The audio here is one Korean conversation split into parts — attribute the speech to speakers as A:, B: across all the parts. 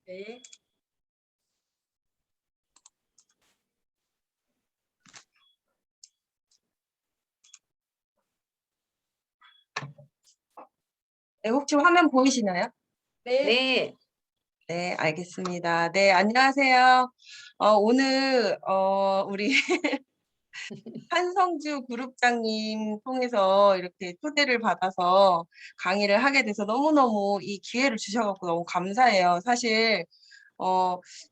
A: 네. 네, 혹시 화면 보이시나요? 네.
B: 네,
A: 네, 알겠습니다. 네, 안녕하세요. 오늘 우리 한성주 그룹장님 통해서 이렇게 초대를 받아서 강의를 하게 돼서 너무너무 이 기회를 주셔서 너무 감사해요. 사실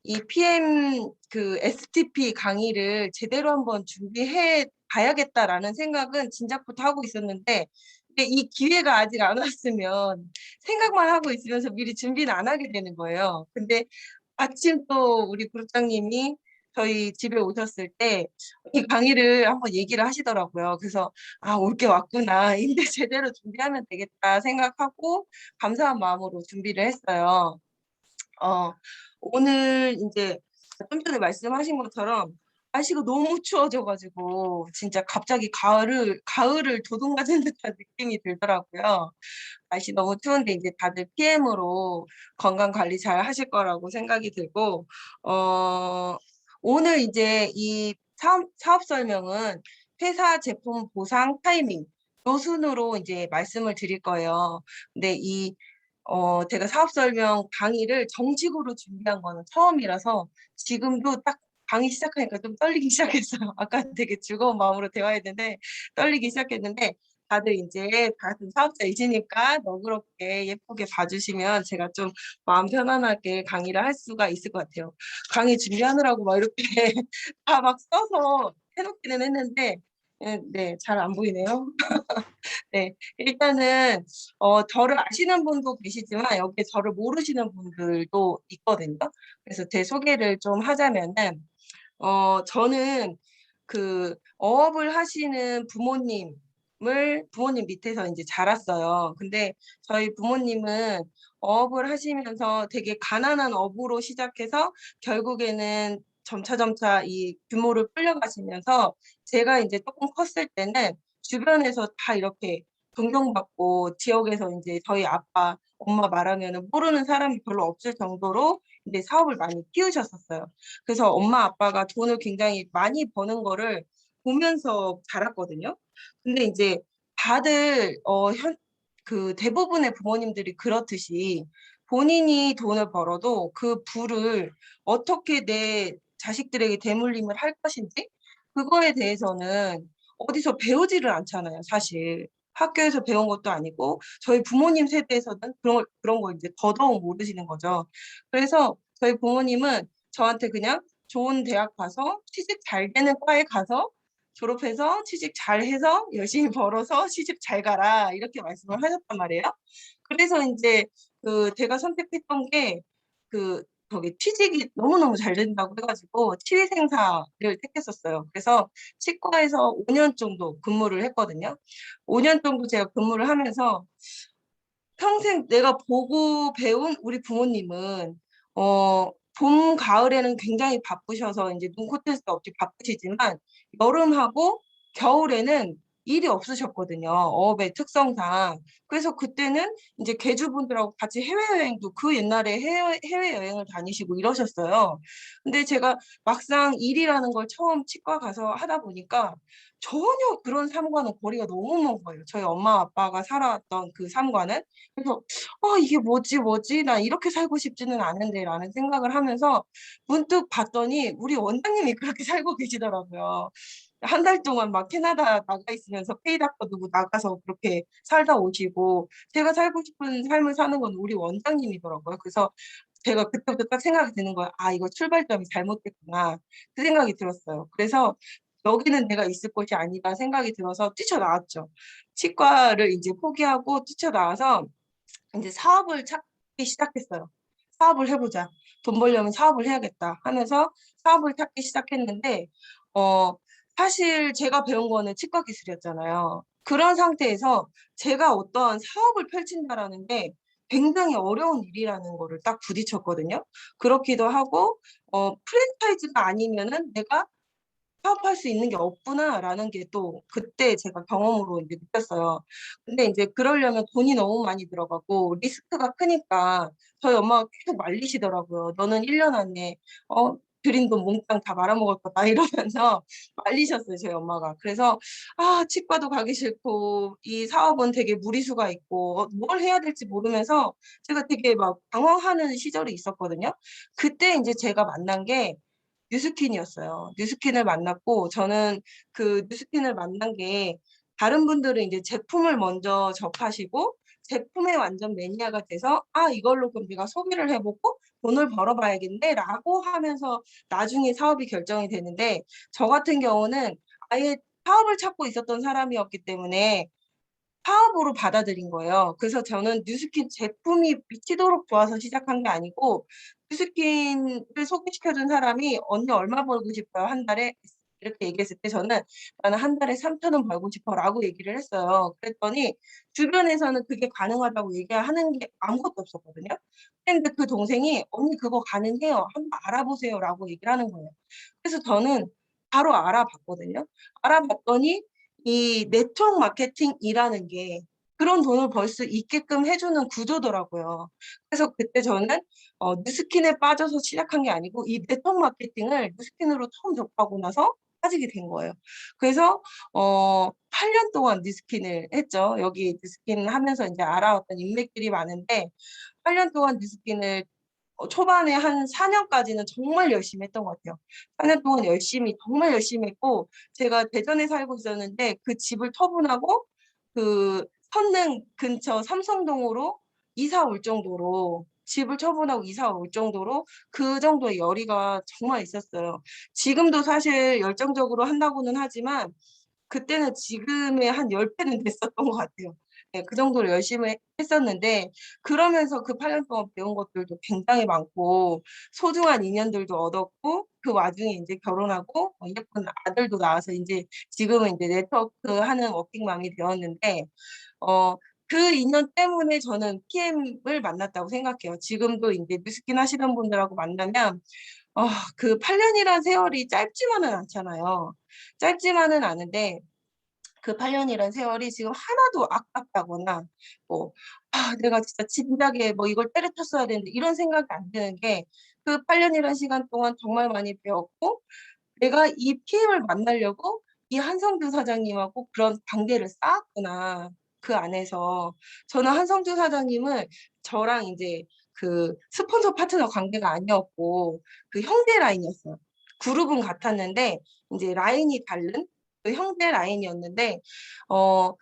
A: 이 PM 그 STP 강의를 제대로 한번 준비해 봐야겠다라는 생각은 진작부터 하고 있었는데, 근데 이 기회가 아직 안 왔으면 생각만 하고 있으면서 미리 준비는 안 하게 되는 거예요. 근데 아침 또 우리 부장님이 저희 집에 오셨을 때 이 강의를 한번 얘기를 하시더라고요. 그래서 아, 올 게 왔구나. 이제 제대로 준비하면 되겠다 생각하고 감사한 마음으로 준비를 했어요. 어, 오늘 이제 좀 전에 말씀하신 것처럼 날씨가 너무 추워져가지고 진짜 갑자기 가을을 도둑맞은 듯한 느낌이 들더라고요. 날씨 너무 추운데 이제 다들 PM으로 건강 관리 잘 하실 거라고 생각이 들고, 오늘 이제 이 사업 설명은 회사 제품 보상 타이밍 요 순으로 이제 말씀을 드릴 거예요. 근데 제가 사업 설명 강의를 정식으로 준비한 거는 처음이라서 지금도 딱 강의 시작하니까 좀 떨리기 시작했어요. 아까 되게 즐거운 마음으로 대화했는데 떨리기 시작했는데 다들 이제 같은 사업자이시니까 너그럽게 예쁘게 봐주시면 제가 좀 마음 편안하게 강의를 할 수가 있을 것 같아요. 강의 준비하느라고 막 이렇게 다 막 써서 해놓기는 했는데 네, 잘 안 보이네요. 네, 일단은 저를 아시는 분도 계시지만 여기에 저를 모르시는 분들도 있거든요. 그래서 제 소개를 좀 하자면은 저는 그 어업을 하시는 부모님 밑에서 이제 자랐어요. 근데 저희 부모님은 어업을 하시면서 되게 가난한 어부로 시작해서 결국에는 점차 이 규모를 불려가시면서 제가 이제 조금 컸을 때는 주변에서 다 이렇게 존경받고 지역에서 이제 저희 아빠, 엄마 말하면은 모르는 사람이 별로 없을 정도로 이제 사업을 많이 키우셨었어요. 그래서 엄마 아빠가 돈을 굉장히 많이 버는 거를 보면서 자랐거든요. 근데 이제 다들 그 대부분의 부모님들이 그렇듯이 본인이 돈을 벌어도 그 부를 어떻게 내 자식들에게 대물림을 할 것인지 그거에 대해서는 어디서 배우지를 않잖아요, 사실. 학교에서 배운 것도 아니고 저희 부모님 세대에서는 그런 거 이제 더더욱 모르시는 거죠. 그래서 저희 부모님은 저한테 그냥 좋은 대학 가서 취직 잘 되는 과에 가서 졸업해서 취직 잘 해서 열심히 벌어서 시집 잘 가라 이렇게 말씀을 하셨단 말이에요. 그래서 이제 그 제가 선택했던 게 그 거기 취직이 너무너무 잘 된다고 해가지고 치위생사를 택했었어요. 그래서 치과에서 5년 정도 근무를 했거든요. 5년 정도 제가 근무를 하면서 평생 내가 보고 배운 우리 부모님은 어, 봄, 가을에는 굉장히 바쁘셔서 이제 눈, 코, 뜰 새 없이 바쁘시지만 여름하고 겨울에는 일이 없으셨거든요. 어업의 특성상. 그래서 그때는 이제 개주분들하고 같이 해외여행도 그 옛날에 해외여행을 다니시고 이러셨어요. 근데 제가 막상 일이라는 걸 처음 치과 가서 하다 보니까 전혀 그런 삶과는 거리가 너무 먼 거예요. 저희 엄마 아빠가 살아왔던 그 삶과는. 그래서 이게 뭐지? 나 이렇게 살고 싶지는 않은데 라는 생각을 하면서 문득 봤더니 우리 원장님이 그렇게 살고 계시더라고요. 한 달 동안 막 캐나다 나가 있으면서 페이닥터 두고 나가서 그렇게 살다 오시고 제가 살고 싶은 삶을 사는 건 우리 원장님이더라고요. 그래서 제가 그때부터 딱 생각이 드는 거예요. 아, 이거 출발점이 잘못됐구나. 그 생각이 들었어요. 그래서 여기는 내가 있을 곳이 아니다 생각이 들어서 뛰쳐나왔죠. 치과를 이제 포기하고 뛰쳐나와서 이제 사업을 찾기 시작했어요. 사업을 해보자. 돈 벌려면 사업을 해야겠다 하면서 사업을 찾기 시작했는데, 어, 사실 제가 배운 거는 치과 기술이었잖아요. 그런 상태에서 제가 어떤 사업을 펼친다라는 게 굉장히 어려운 일이라는 거를 딱 부딪혔거든요. 그렇기도 하고, 프랜차이즈가 아니면은 내가 사업할 수 있는 게 없구나라는 게 또 그때 제가 경험으로 이제 느꼈어요. 근데 이제 그러려면 돈이 너무 많이 들어가고 리스크가 크니까 저희 엄마가 계속 말리시더라고요. "너는 1년 안에 들인 돈 몽땅 다 말아먹을 거다." 이러면서 말리셨어요, 저희 엄마가. 그래서 치과도 가기 싫고 이 사업은 되게 무리수가 있고 뭘 해야 될지 모르면서 제가 되게 막 방황하는 시절이 있었거든요. 그때 인제 제가 만난 게 뉴스킨이었어요. 뉴스킨을 만났고 저는 그 뉴스킨을 만난 게 다른 분들은 인제 제품을 먼저 접하시고 제품에 완전 매니아가 돼서 '아 이걸로 그럼 내가 소비를 해 보고 돈을 벌어 봐야겠네.'라고 하면서 나중에 사업이 결정이 되는데 저 같은 경우는 아예 사업을 찾고 있었던 사람이었기 때문에 사업으로 받아들인 거예요. 그래서 저는 뉴스킨 제품이 미치도록 좋아서 시작한 게 아니고 뉴스킨을 소개시켜 준 사람이 "언니 얼마 벌고 싶어요, 한 달에?" 이렇게 얘기했을 때 저는 "나는 한 달에 3,000원 벌고 싶어."라고 얘기를 했어요. 그랬더니 주변에서는 그게 가능하다고 얘기하는 게 아무것도 없었거든요. 근데 그 동생이 "언니 그거 가능해요. 한번 알아보세요."라고 얘기를 하는 거예요. 그래서 저는 바로 알아봤거든요. 알아봤더니 이 네트워크 마케팅이라는 게 그런 돈을 벌 수 있게끔 해 주는 구조더라고요. 그래서 그때 저는 뉴스킨에 빠져서 시작한 게 아니고 이 네트워크 마케팅을 뉴스킨으로 처음 접하고 나서 빠지게 된 거예요. 그래서 8년 동안 뉴스킨을 했죠. 여기 뉴스킨 하면서 인제 알아왔던 인맥들이 많은데 8년 동안 뉴스킨을 초반에 한 4 년까지는 정말 열심히 했던 것 같아요. 4년 동안 열심히 정말 열심히 했고 제가 대전에 살고 있었는데 그 집을 처분하고 그 선릉 근처 삼성동으로 이사 올 정도로 집을 처분하고 이사 올 정도로 그 정도의 열의가 정말 있었어요. 지금도 사실 열정적으로 한다고는 하지만 그때는 지금의 한 10 배는 됐었던 것 같아요. 네, 그 정도로 열심히 했었는데 그러면서 그 8년 동안 배운 것들도 굉장히 많고 소중한 인연들도 얻었고 그 와중에 인제 결혼하고 예쁜 아들도 낳아서 인제 지금은 인제 네트워크하는 워킹맘이 되었는데 어 그 인연 때문에 저는 PM을 만났다고 생각해요. 지금도 인제 뉴스킨 하시는 분들하고 만나면 그 8 년이란 세월이 짧지만은 않잖아요. 짧지만은 않은데 그 8 년이란 세월이 지금 하나도 아깝다거나 뭐 '아 내가 진짜 진작에 뭐 이걸 때려쳤어야 되는데.' 이런 생각이 안 드는 게 그 8 년이란 시간 동안 정말 많이 배웠고 내가 이 PM을 만나려고 이 한성주 사장님하고 그런 관계를 쌓았구나 그 안에서. 저는 한성주 사장님을 저랑 인제 그 스폰서 파트너 관계가 아니었고 그 형제 라인이었어요. 그룹은 같았는데 인제 라인이 다른 그 형제 라인이었는데 어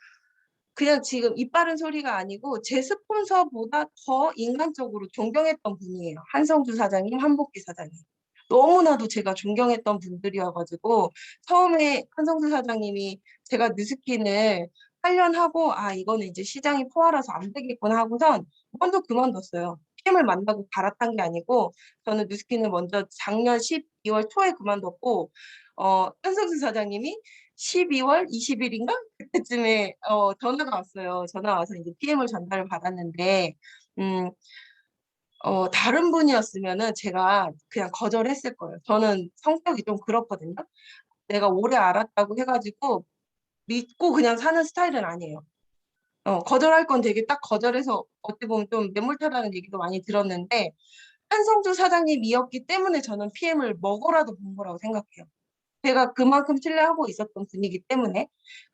A: 그냥 지금 입 바른 소리가 아니고 제 스폰서보다 더 인간적으로 존경했던 분이에요. 한성주 사장님, 한복기 사장님. 너무나도 제가 존경했던 분들이어 가지고 처음에 한성주 사장님이 제가 뉴스킨을 8년 하고 '아 이거는 이제 시장이 포화라서 안 되겠구나.' 하고선 먼저 그만뒀어요. PM을 만나고 갈아탄 게 아니고 저는 뉴스킨을 먼저 작년 12월 초에 그만뒀고 한성주 사장님이 12월 20 일인가 그때쯤에 전화가 왔어요. 전화가 와서 인제 PM을 전달을 받았는데 음 다른 분이었으면은 제가 그냥 거절했을 거예요. 저는 성격이 좀 그렇거든요. 내가 오래 알았다고 해 가지고 믿고 그냥 사는 스타일은 아니에요. 거절할 건 되게 딱 거절해서 어찌 보면 좀 매몰차다는 얘기도 많이 들었는데 한성주 사장님이었기 때문에 저는 PM을 먹어라도 본 거라고 생각해요. 제가 그만큼 신뢰하고 있었던 분이기 때문에.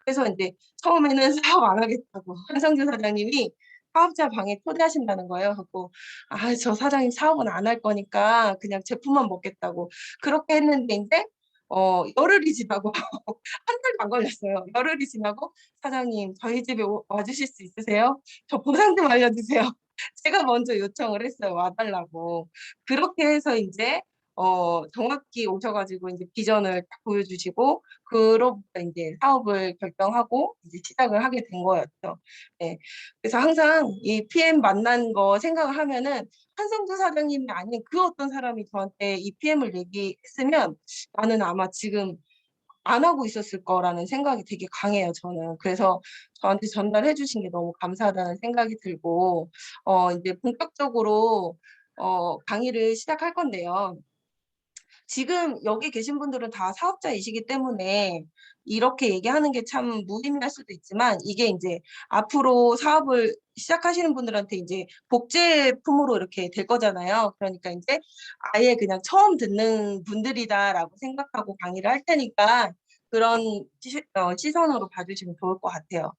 A: 그래서 인제 처음에는 사업 안 하겠다고 한성주 사장님이 사업자 방에 초대하신다는 거예요. 그래 갖고 "아 저 사장님 사업은 안 할 거니까 그냥 제품만 먹겠다."고 그렇게 했는데 인제 열흘이 지나고 한 달도 안 걸렸어요. 열흘이 지나고 "사장님 저희 집에 와 주실 수 있으세요? 저 보상 좀 알려주세요." 제가 먼저 요청을 했어요, 와 달라고. 그렇게 해서 인제 정확히 오셔 가지고 인제 비전을 딱 보여주시고 그로부터 인제 사업을 결정하고 이제 시작을 하게 된 거였죠. 예. 그래서 항상 이 PM 만난 거 생각을 하면은 한성주 사장님이 아닌 그 어떤 사람이 저한테 이 PM을 얘기했으면 나는 아마 지금 안 하고 있었을 거라는 생각이 되게 강해요 저는. 그래서 저한테 전달해 주신 게 너무 감사하다는 생각이 들고 인제 본격적으로 강의를 시작할 건데요. 지금 여기 계신 분들은 다 사업자이시기 때문에 이렇게 얘기하는 게 참 무의미할 수도 있지만 이게 인제 앞으로 사업을 시작하시는 분들한테 인제 복제품으로 이렇게 될 거잖아요. 그러니까 인제 아예 그냥 '처음 듣는 분들이다.'라고 생각하고 강의를 할 테니까 그런 시선으로 봐 주시면 좋을 것 같아요.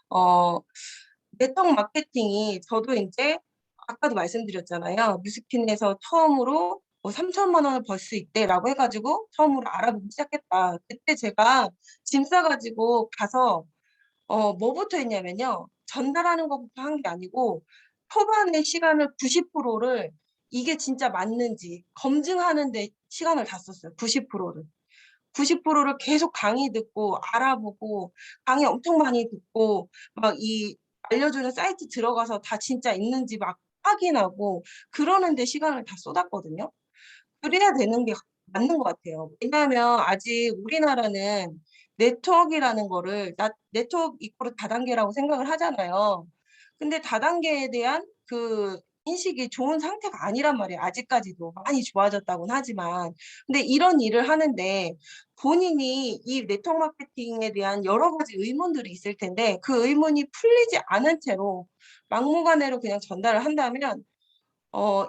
A: 어 네트워크 마케팅이 저도 인제 아까도 말씀드렸잖아요. 뉴스킨에서 처음으로 뭐 "3천만 원을 벌 수 있대."라고 해 가지고 처음으로 알아보기 시작했다. 그때 제가 짐 싸 가지고 가서 뭐부터 했냐면요. 전달하는 것부터 한 게 아니고 초반에 시간을 90% 를 이게 진짜 맞는지 검증하는 데 시간을 다 썼어요, 90% 를. 90% 를 계속 강의 듣고 알아보고 강의 엄청 많이 듣고 막 이 알려주는 사이트 들어가서 다 진짜 있는지 막 확인하고 그러는 데 시간을 다 쏟았거든요. 그래야 되는 게 맞는 것 같아요. 왜냐하면 아직 우리나라는 네트워크라는 거를 네트워크 이코르 다단계라고 생각을 하잖아요. 근데 다단계에 대한 그 인식이 좋은 상태가 아니란 말이에요 아직까지도. 많이 좋아졌다고는 하지만. 근데 이런 일을 하는데 본인이 이 네트워크 마케팅에 대한 여러 가지 의문들이 있을 텐데 그 의문이 풀리지 않은 채로 막무가내로 그냥 전달을 한다면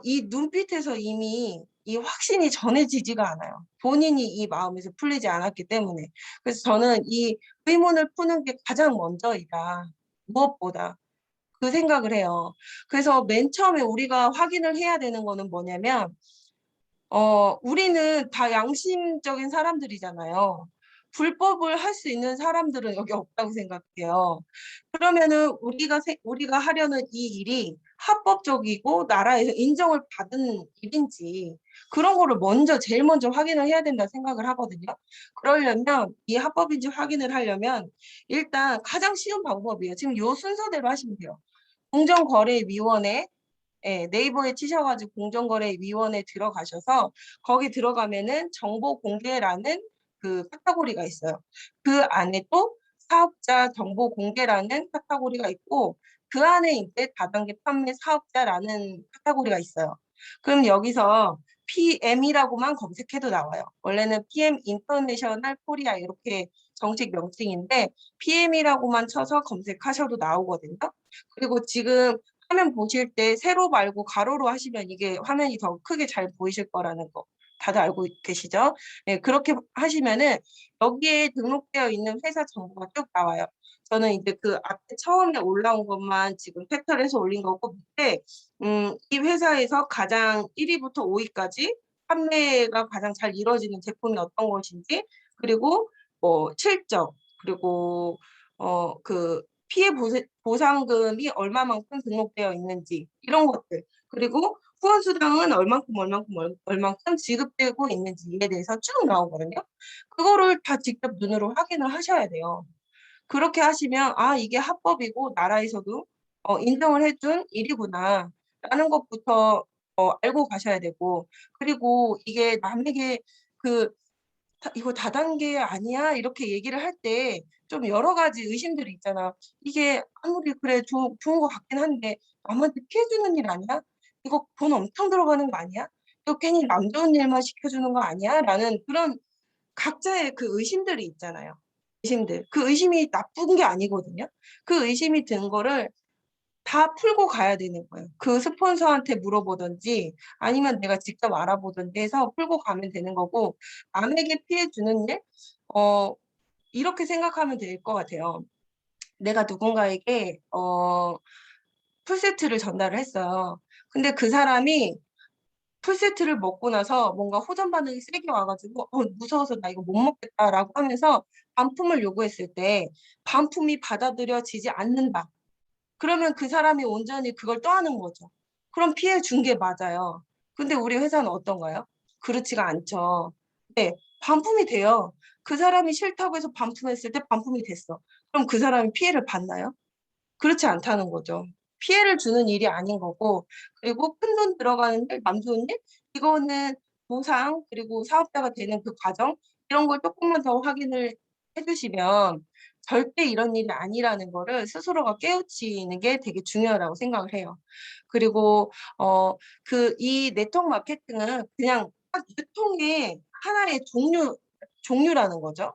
A: 이 눈빛에서 이미 이 확신이 전해지지가 않아요. 본인이 이 마음에서 풀리지 않았기 때문에. 그래서 저는 이 의문을 푸는 게 가장 먼저이다. 무엇보다. 그 생각을 해요. 그래서 맨 처음에 우리가 확인을 해야 되는 거는 뭐냐면 우리는 다 양심적인 사람들이잖아요. 불법을 할 수 있는 사람들은 여기 없다고 생각해요. 그러면은 우리가 하려는 이 일이 합법적이고 나라에서 인정을 받은 일인지 그런 거를 제일 먼저 확인을 해야 된다고 생각을 하거든요. 그러려면 이 합법인지 확인을 하려면 일단 가장 쉬운 방법이에요. 지금 요 순서대로 하시면 돼요. 공정거래위원회 네이버에 치셔 가지고 공정거래위원회에 들어가셔서 거기 들어가면은 정보 공개라는 그 카테고리가 있어요. 그 안에 또 사업자 정보 공개라는 카테고리가 있고 그 안에 이제 다단계 판매 사업자라는 카테고리가 있어요. 그럼 여기서 PM이라고만 검색해도 나와요. 원래는 PM 인터내셔널 코리아 이렇게 정식 명칭인데 PM이라고만 쳐서 검색하셔도 나오거든요. 그리고 지금 화면 보실 때 세로 말고 가로로 하시면 이게 화면이 더 크게 잘 보이실 거라는 거 다들 알고 계시죠? 네, 그렇게 하시면은 여기에 등록되어 있는 회사 정보가 쭉 나와요. 저는 이제 그 앞에 처음에 올라온 것만 지금 팩터를 해서 올린 거고 밑에 이 회사에서 가장 1 위부터 5 위까지 판매가 가장 잘 이루어지는 제품이 어떤 것인지 그리고 뭐 실적 그리고 그 피해 보상금이 얼마만큼 등록되어 있는지 이런 것들 그리고 후원 수당은 얼만큼 지급되고 있는지에 대해서 쭉 나오거든요. 그거를 다 직접 눈으로 확인을 하셔야 돼요. 그렇게 하시면 '아 이게 합법이고 나라에서도 인정을 해준 일이구나.'라는 것부터 알고 가셔야 되고 그리고 이게 남에게 그 "이거 다단계 아니야?" 이렇게 얘기를 할 때 좀 여러 가지 의심들이 있잖아. '이게 아무리 그래 좋은 것 같긴 한데 남한테 피해 주는 일 아니야? 이거 돈 엄청 들어가는 거 아니야? 이거 괜히 남 좋은 일만 시켜 주는 거 아니야?'라는 그런 각자의 그 의심들이 있잖아요. 의심들. 그 의심이 나쁜 게 아니거든요. 그 의심이 든 거를 다 풀고 가야 되는 거예요. 그 스폰서한테 물어보든지 아니면 내가 직접 알아보든지 해서 풀고 가면 되는 거고 남에게 피해 주는 일? 어 이렇게 생각하면 될 것 같아요. 내가 누군가에게 풀세트를 전달을 했어요. 근데 그 사람이 풀세트를 먹고 나서 뭔가 호전 반응이 세게 와 가지고 무서워서 나 이거 못 먹겠다."라고 하면서 반품을 요구했을 때 반품이 받아들여지지 않는다. 그러면 그 사람이 온전히 그걸 떠안은 거죠. 그럼 피해 준 게 맞아요. 근데 우리 회사는 어떤가요? 그렇지가 않죠. 네. 반품이 돼요. 그 사람이 싫다고 해서 반품했을 때 반품이 됐어. 그럼 그 사람이 피해를 받나요? 그렇지 않다는 거죠. 피해를 주는 일이 아닌 거고 그리고 큰돈 들어가는 일, 남 좋은 일 이거는 보상 그리고 사업자가 되는 그 과정 이런 걸 쪼끔만 더 확인을 해 주시면 절대 이런 일이 아니라는 거를 스스로가 깨우치는 게 되게 중요하다고 생각을 해요. 그리고 이 네트워크 마케팅은 그냥 딱 유통의 하나의 종류라는 거죠.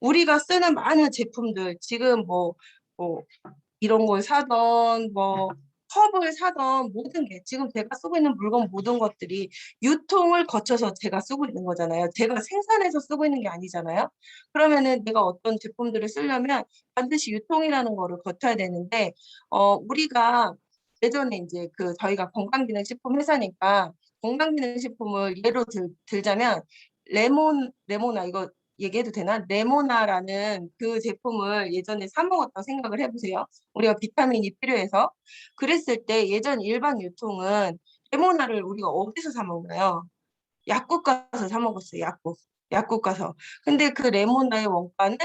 A: 우리가 쓰는 많은 제품들 지금 뭐 이런 걸 사던 뭐 컵을 사던 모든 게 지금 제가 쓰고 있는 물건 모든 것들이 유통을 거쳐서 제가 쓰고 있는 거잖아요. 제가 생산해서 쓰고 있는 게 아니잖아요. 그러면은 내가 어떤 제품들을 쓰려면 반드시 유통이라는 거를 거쳐야 되는데 우리가 예전에 이제 저희가 건강기능식품 회사니까 건강기능식품을 예로 들자면 레모나 이거 얘기해도 되나? 레모나라는 그 제품을 예전에 사 먹었다고 생각을 해보세요. 우리가 비타민이 필요해서. 그랬을 때 예전 일반 유통은 레모나를 우리가 어디서 사 먹나요? 약국 가서 사 먹었어요. 약국 가서. 근데 그 레모나의 원가는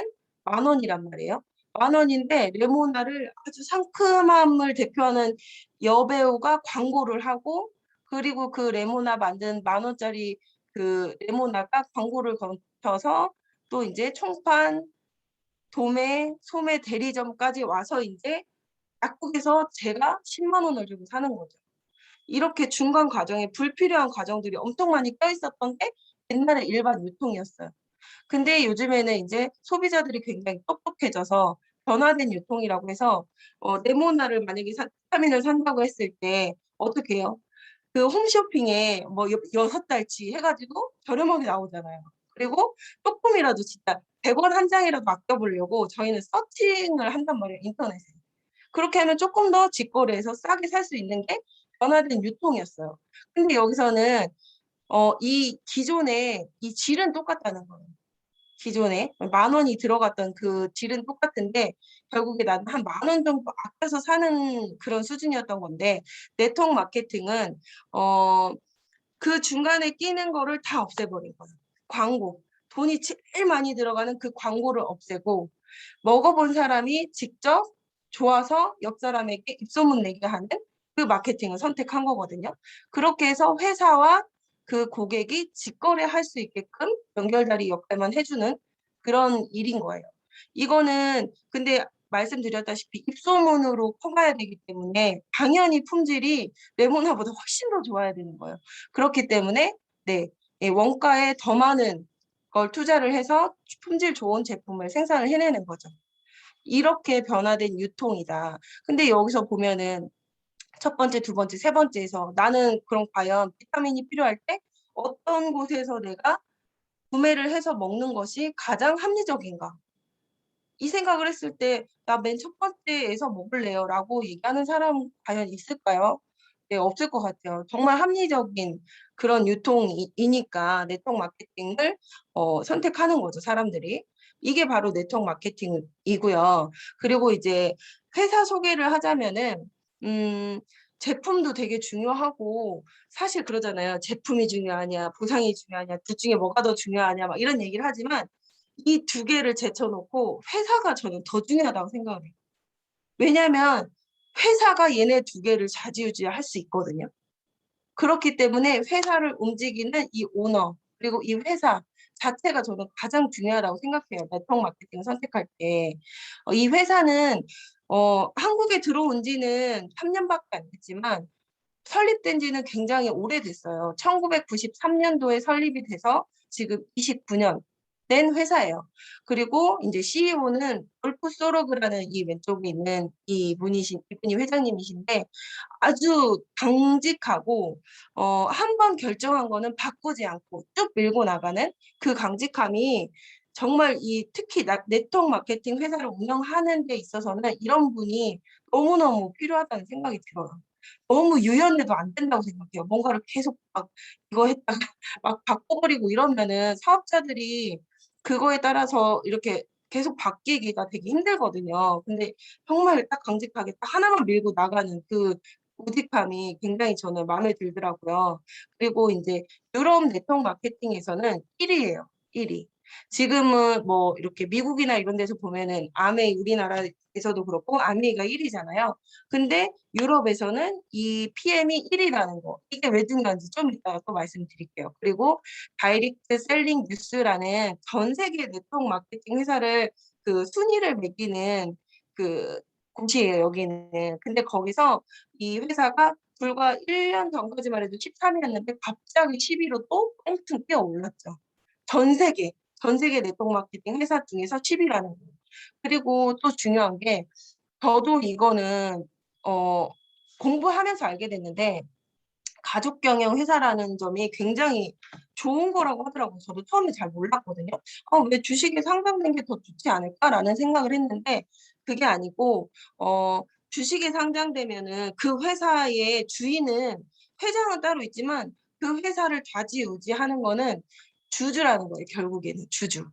A: 10,000원이란 말이에요. 10,000원인데 레모나를 아주 상큼함을 대표하는 여배우가 광고를 하고 그리고 그 레모나 만든 10,000원짜리 그 레모나가 광고를 거쳐서 또 이제 총판, 도매, 소매 대리점까지 와서 이제 약국에서 제가 10만 원을 주고 사는 거죠. 이렇게 중간 과정에 불필요한 과정들이 엄청 많이 껴있었던 게 옛날에 일반 유통이었어요. 근데 요즘에는 이제 소비자들이 굉장히 똑똑해져서 변화된 유통이라고 해서 네모나를 만약에 비타민을 산다고 했을 때 어떻게 해요? 그 홈쇼핑에 뭐 6달치 해가지고 저렴하게 나오잖아요. 그리고 조금이라도 진짜 100원 한 장이라도 아껴보려고 저희는 서칭을 한단 말이에요, 인터넷에. 그렇게 하면 조금 더 직거래해서 싸게 살 수 있는 게 변화된 유통이었어요. 근데 여기서는 이 기존의 이 질은 똑같다는 거예요. 기존에 10,000원이 들어갔던 그 질은 똑같은데 결국에 나는 한 10,000원 정도 아껴서 사는 그런 수준이었던 건데 네트워크 마케팅은 그 중간에 끼는 거를 다 없애버린 거예요. 광고. 돈이 제일 많이 들어가는 그 광고를 없애고 먹어본 사람이 직접 좋아서 옆 사람에게 입소문 내게 하는 그 마케팅을 선택한 거거든요. 그렇게 해서 회사와 그 고객이 직거래할 수 있게끔 연결다리 역할만 해주는 그런 일인 거예요. 이거는 근데 말씀드렸다시피 입소문으로 커가야 되기 때문에 당연히 품질이 레모나보다 훨씬 더 좋아야 되는 거예요. 그렇기 때문에 네, 원가에 더 많은 걸 투자를 해서 품질 좋은 제품을 생산을 해내는 거죠. 이렇게 변화된 유통이다. 근데 여기서 보면은 첫 번째, 두 번째, 세 번째에서 나는 그럼 과연 비타민이 필요할 때 어떤 곳에서 내가 구매를 해서 먹는 것이 가장 합리적인가? 이 생각을 했을 때 나 맨 첫 번째에서 먹을래요 라고 얘기하는 사람 과연 있을까요? 네, 없을 것 같아요. 정말 합리적인 그런 유통이니까 네트워크 마케팅을 선택하는 거죠, 사람들이. 이게 바로 네트워크 마케팅이고요. 그리고 이제 회사 소개를 하자면은 제품도 되게 중요하고 사실 그러잖아요. 제품이 중요하냐, 보상이 중요하냐, 둘 중에 뭐가 더 중요하냐 막 이런 얘기를 하지만 이 두 개를 제쳐놓고 회사가 저는 더 중요하다고 생각을 해요. 왜냐하면 회사가 얘네 두 개를 좌지우지할 수 있거든요. 그렇기 때문에 회사를 움직이는 이 오너 그리고 이 회사 자체가 저는 가장 중요하다고 생각해요. 네트워크 마케팅을 선택할 때. 이 회사는 한국에 들어온 지는 3년밖에 안 됐지만 설립된 지는 굉장히 오래됐어요. 1993년도에 설립이 돼서 지금 29년 된 회사예요. 그리고 이제 CEO는 울프 소로그라는 이 왼쪽에 있는 이분이 회장님이신데 아주 당직하고 한 번 결정한 거는 바꾸지 않고 쭉 밀고 나가는 그 강직함이 정말 특히 네트워크 마케팅 회사를 운영하는 데 있어서는 이런 분이 너무너무 필요하다는 생각이 들어요. 너무 유연해도 안 된다고 생각해요. 뭔가를 계속 막 이거 했다가 막 바꿔버리고 이러면은 사업자들이 그거에 따라서 이렇게 계속 바뀌기가 되게 힘들거든요. 근데 정말 딱 강직하게 딱 하나만 밀고 나가는 그 우직함이 굉장히 저는 마음에 들더라고요. 그리고 이제 유럽 네트워크 마케팅에서는 1위예요. 1위. 지금은 뭐 이렇게 미국이나 이런 데서 보면은 아메 우리나라에서도 그렇고 아메이가 1위잖아요. 근데 유럽에서는 이 PM이 1위라는 거. 이게 왜 중요한지 좀 이따가 또 말씀드릴게요. 그리고 다이렉트 셀링 뉴스라는 전 세계 네트워크 마케팅 회사를 그 순위를 매기는 그 곳이에요, 여기는. 근데 거기서 이 회사가 불과 1년 전까지만 해도 13위였는데 갑자기 10위로 또 뻥튼 뛰어올랐죠. 전 세계 네트워크 마케팅 회사 중에서 10위라는 거예요. 그리고 또 중요한 게 저도 이거는 공부하면서 알게 됐는데 가족 경영 회사라는 점이 굉장히 좋은 거라고 하더라고요. 저도 처음에 잘 몰랐거든요. 왜 주식이 상장된 게 더 좋지 않을까라는 생각을 했는데 그게 아니고 주식이 상장되면은 그 회사의 주인은 회장은 따로 있지만 그 회사를 좌지우지하는 거는 주주라는 거예요, 결국에는 주주.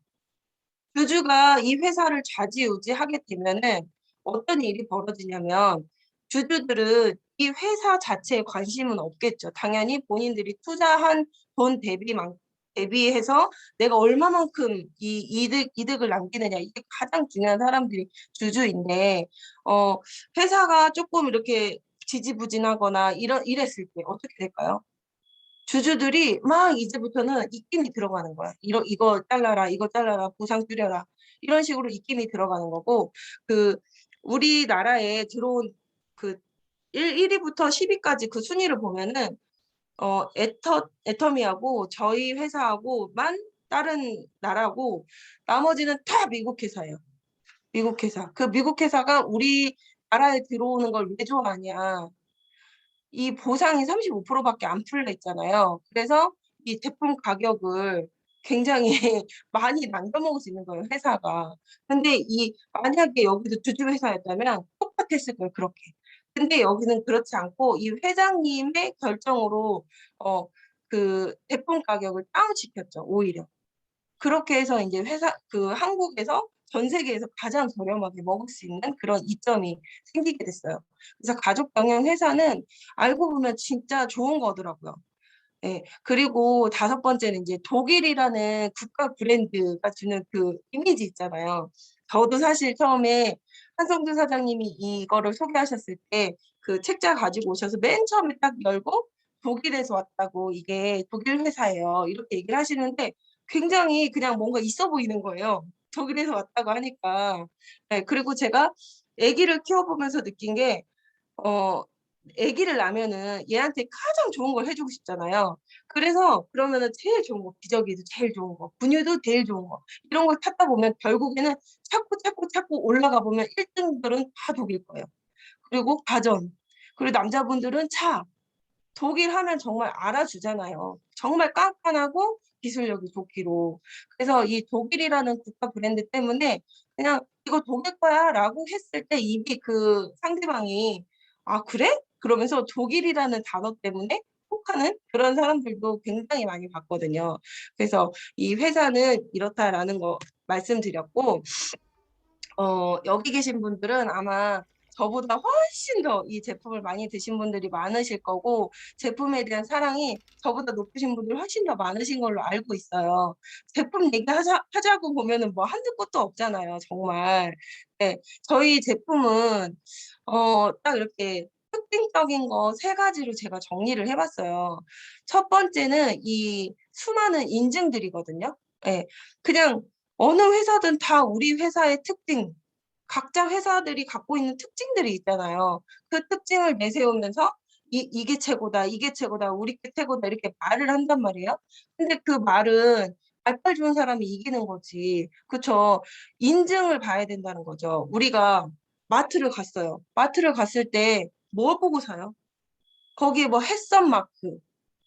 A: 주주가 이 회사를 좌지우지하게 되면은 어떤 일이 벌어지냐면 주주들은 이 회사 자체에 관심은 없겠죠. 당연히 본인들이 투자한 돈 대비해서 내가 얼마만큼 이 이득을 남기느냐 이게 가장 중요한 사람들이 주주인데 회사가 조금 이렇게 지지부진하거나 이랬을 때 어떻게 될까요? 주주들이 막 이제부터는 입김이 들어가는 거야. 이거 잘라라, 이거 잘라라, 보상 줄여라. 이런 식으로 입김이 들어가는 거고, 그, 우리나라에 들어온 그 1위부터 10위까지 그 순위를 보면은, 애터미하고 저희 회사하고만 다른 나라고, 나머지는 다 미국 회사예요. 미국 회사. 그 미국 회사가 우리나라에 들어오는 걸 왜 좋아하냐. 이 보상이 35%밖에 안 풀려 있잖아요. 그래서 이 제품 가격을 굉장히 많이 남겨먹을 수 있는 거예요, 회사가. 근데 만약에 여기도 주주 회사였다면 똑같았을 거예요, 그렇게. 근데 여기는 그렇지 않고 이 회장님의 결정으로 그 제품 가격을 다운시켰죠, 오히려. 그렇게 해서 이제 한국에서 전 세계에서 가장 저렴하게 먹을 수 있는 그런 이점이 생기게 됐어요. 그래서 가족 경영 회사는 알고 보면 진짜 좋은 거더라고요. 예. 그리고 다섯 번째는 이제 독일이라는 국가 브랜드가 주는 그 이미지 있잖아요. 저도 사실 처음에 한성준 사장님이 이거를 소개하셨을 때 그 책자 가지고 오셔서 맨 처음에 딱 열고 독일에서 왔다고 이게 독일 회사예요. 이렇게 얘기를 하시는데 굉장히 그냥 뭔가 있어 보이는 거예요. 독일에서 왔다고 하니까. 네, 그리고 제가 아기를 키워보면서 느낀 게 어 아기를 낳으면은 얘한테 가장 좋은 걸 해주고 싶잖아요. 그래서 그러면은 제일 좋은 거, 기저귀도 제일 좋은 거, 분유도 제일 좋은 거 이런 걸 찾다 보면 결국에는 찾고 올라가 보면 1등들은 다 독일 거예요. 그리고 가전, 그리고 남자분들은 차. 독일 하면 정말 알아주잖아요. 정말 깐깐하고 기술력이 좋기로. 그래서 이 독일이라는 국가 브랜드 때문에 그냥 "이거 독일 거야."라고 했을 때 이미 그 상대방이 '아 그래?' 그러면서 독일이라는 단어 때문에 혹하는 그런 사람들도 굉장히 많이 봤거든요. 그래서 "이 회사는 이렇다."라는 거 말씀드렸고 여기 계신 분들은 아마 저보다 훨씬 더 이 제품을 많이 드신 분들이 많으실 거고 제품에 대한 사랑이 저보다 높으신 분들이 훨씬 더 많으신 걸로 알고 있어요. 제품 하자고 보면은 뭐 한도 끝도 없잖아요, 정말. 네. 저희 제품은 딱 이렇게 특징적인 거 세 가지로 제가 정리를 해 봤어요. 첫 번째는 이 수많은 인증들이거든요. 예. 그냥 어느 회사든 다 우리 회사의 특징, 각자 회사들이 갖고 있는 특징들이 있잖아요. 그 특징을 내세우면서 "이게 최고다. 이게 최고다. 우리 게 최고다." 이렇게 말을 한단 말이에요. 근데 그 말은 말빨 좋은 사람이 이기는 거지. 그쵸. 인증을 봐야 된다는 거죠. 우리가 마트를 갔어요. 마트를 갔을 때 뭘 보고 사요? 거기에 뭐 햇선 마크